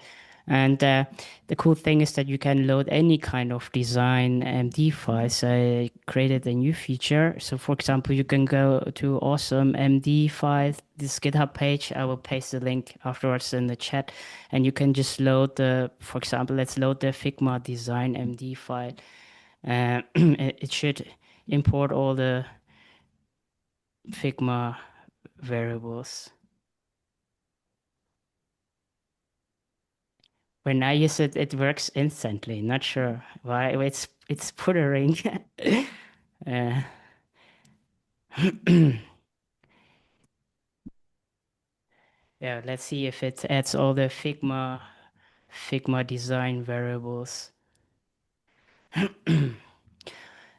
And the cool thing is that you can load any kind of design MD files. I created a new feature. So for example, you can go to awesome MD file, this GitHub page. I will paste the link afterwards in the chat. And you can just load for example, let's load the Figma design MD file. It should import all the Figma variables. When I use it, it works instantly. Not sure why it's puttering. Yeah, let's see if it adds all the Figma design variables.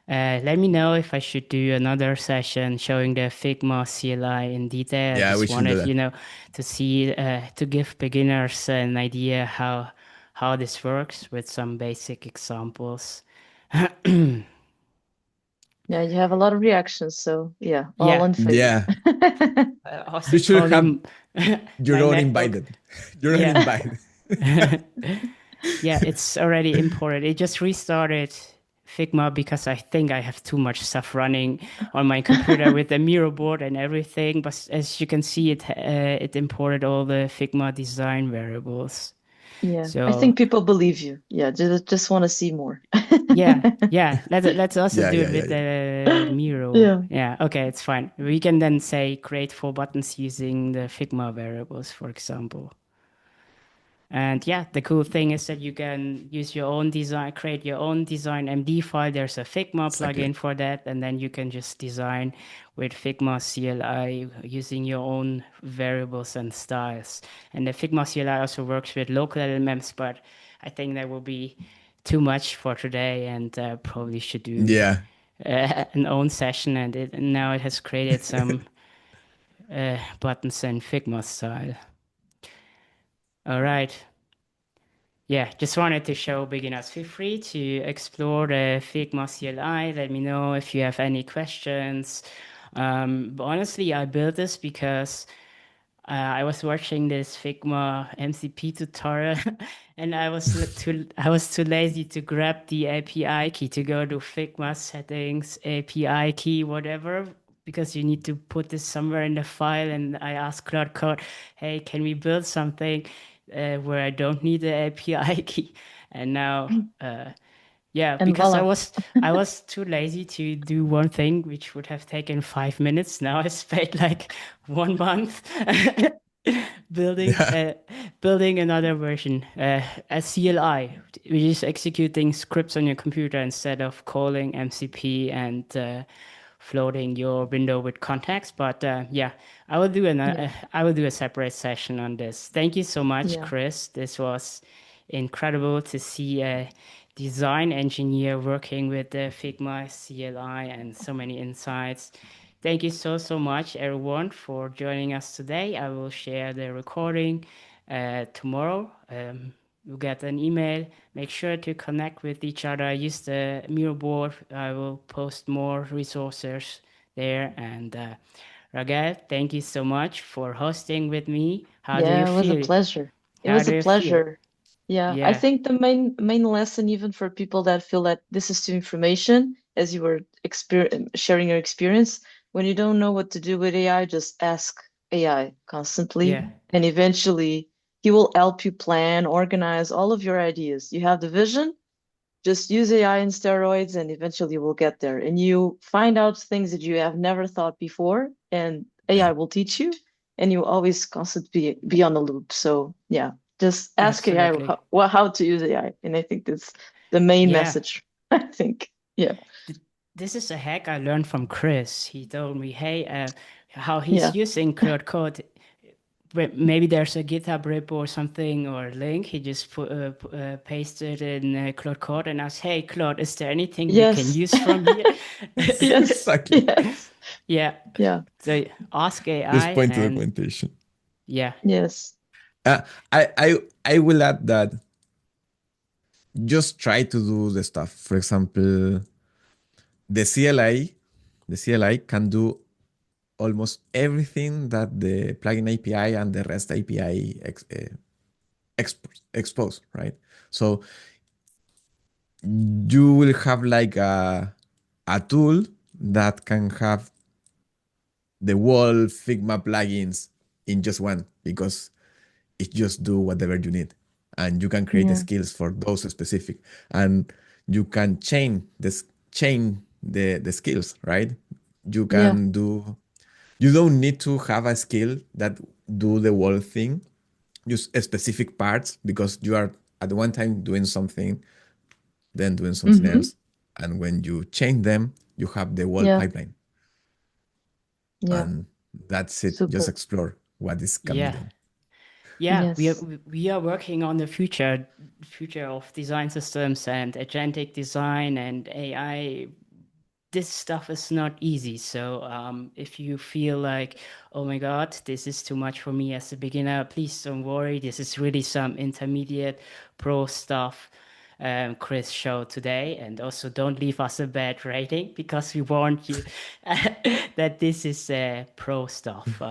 Let me know if I should do another session showing the Figma CLI in detail. I Yeah, we just should do wanted, that. to see, to give beginners an idea how this works with some basic examples. Yeah, you have a lot of reactions, so yeah, all Yeah, in favor. Yeah, also you should have probably your my own MacBook. invited. Your own Yeah. invite. Yeah, it's already imported. It just restarted Figma because I think I have too much stuff running on my computer with the Miro board and everything. But as you can see, it imported all the Figma design variables. Yeah, I So think people believe you. Yeah, just want to see more. yeah. Let's also Yeah, do yeah, it yeah, with yeah. the Miro. Yeah. Yeah, okay, it's fine. We can then say create 4 buttons using the Figma variables, for example. And yeah, the cool thing is that you can use your own design, create your own design MD file. There's a Figma Exactly. plugin for that. And then you can just design with Figma CLI using your own variables and styles. And the Figma CLI also works with local LLMs, but I think that will be too much for today and probably should do Yeah. an own session. And now it has created some buttons in Figma style. All right. Yeah, just wanted to show beginners. Feel free to explore the Figma CLI. Let me know if you have any questions. But honestly, I built this because I was watching this Figma MCP tutorial, and I was too lazy to grab the API key to go to Figma settings, API key, whatever, because you need to put this somewhere in the file. And I asked Claude Code, "Hey, can we build something where I don't need the API key?" And now. Yeah, And because voila. I was too lazy to do one thing, which would have taken 5 minutes. Now I spent like 1 month building Yeah. building another version, a CLI, which is executing scripts on your computer instead of calling MCP and floating your window with context. But yeah, Yeah. I will do a separate session on this. Thank you so much, Yeah. Chris. This was incredible to see a design engineer working with the Figma CLI and so many insights. Thank you so much, everyone, for joining us today. I will share the recording tomorrow. you get an email. Make sure to connect with each other. Use the Miro board. I will post more resources there. And Raquel, thank you so much for hosting with me. How do you Yeah, it was a feel? pleasure. It How was do a you feel? pleasure. Yeah, I Yeah, think the main lesson, even for people that feel that this is too information, as you were sharing your experience, when you don't know what to do with AI, just ask AI constantly, yeah, and eventually he will help you plan, organize all of your ideas. You have the vision, just use AI in steroids, and eventually you will get there. And you find out things that you have never thought before, and Yeah, AI will teach you, and you always constantly be on the loop. So yeah, just ask AI absolutely. how to use AI, and I think that's the main Yeah. message. I think, yeah, This is a hack I learned from Chris. He told me, hey, how he's yeah, using Claude Code. Maybe there's a GitHub repo or something or link. He just pasted in Claude Code and asked, hey, Claude, is there anything we can yes, use from here? yes, exactly. yes, Yeah. yeah, So ask Just AI point to and documentation. yeah, yes, Uh, I will add that just try to do the stuff. For example, the CLI, the CLI can do almost everything that the plugin API and the REST API expose, right? So you will have like a tool that can have the whole Figma plugins in just one because it just do whatever you need. And you can create the yeah, skills for those specific. And you can chain the skills, right? You yeah, can do you don't need to have a skill that do the whole thing, just specific parts because you are at one time doing something, then doing something mm-hmm. else. And when you change them, you have the whole Yeah, pipeline. yeah, And that's it. Just super, explore what is can be yeah. done. Yeah, yes, we are working on the future of design systems and agentic design and AI. This stuff is not easy. So if you feel like, oh my God, this is too much for me as a beginner, please don't worry. This is really some intermediate pro stuff Chris showed today. And also don't leave us a bad rating because we warned you that this is pro stuff.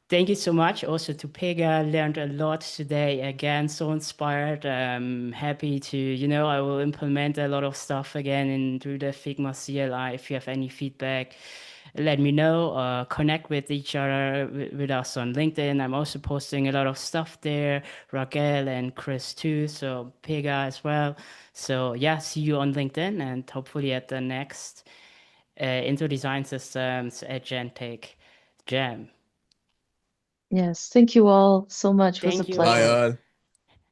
Thank you so much also to Pegah. Learned a lot today. Again, so inspired. Happy to, I will implement a lot of stuff again into the Figma CLI. If you have any feedback, let me know. Connect with each other, with us on LinkedIn. I'm also posting a lot of stuff there. Raquel and Chris too. So Pegah as well. So yeah, see you on LinkedIn and hopefully at the next Into Design Systems Agentic Jam. yes. Thank you all so much. It was a Thank you Bye pleasure. all. all.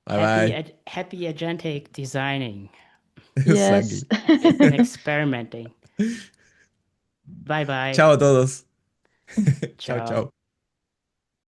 Bye bye. Happy agentic designing Yes. Exactly. and experimenting. Bye bye. Ciao a todos. Ciao, Ciao. ciao.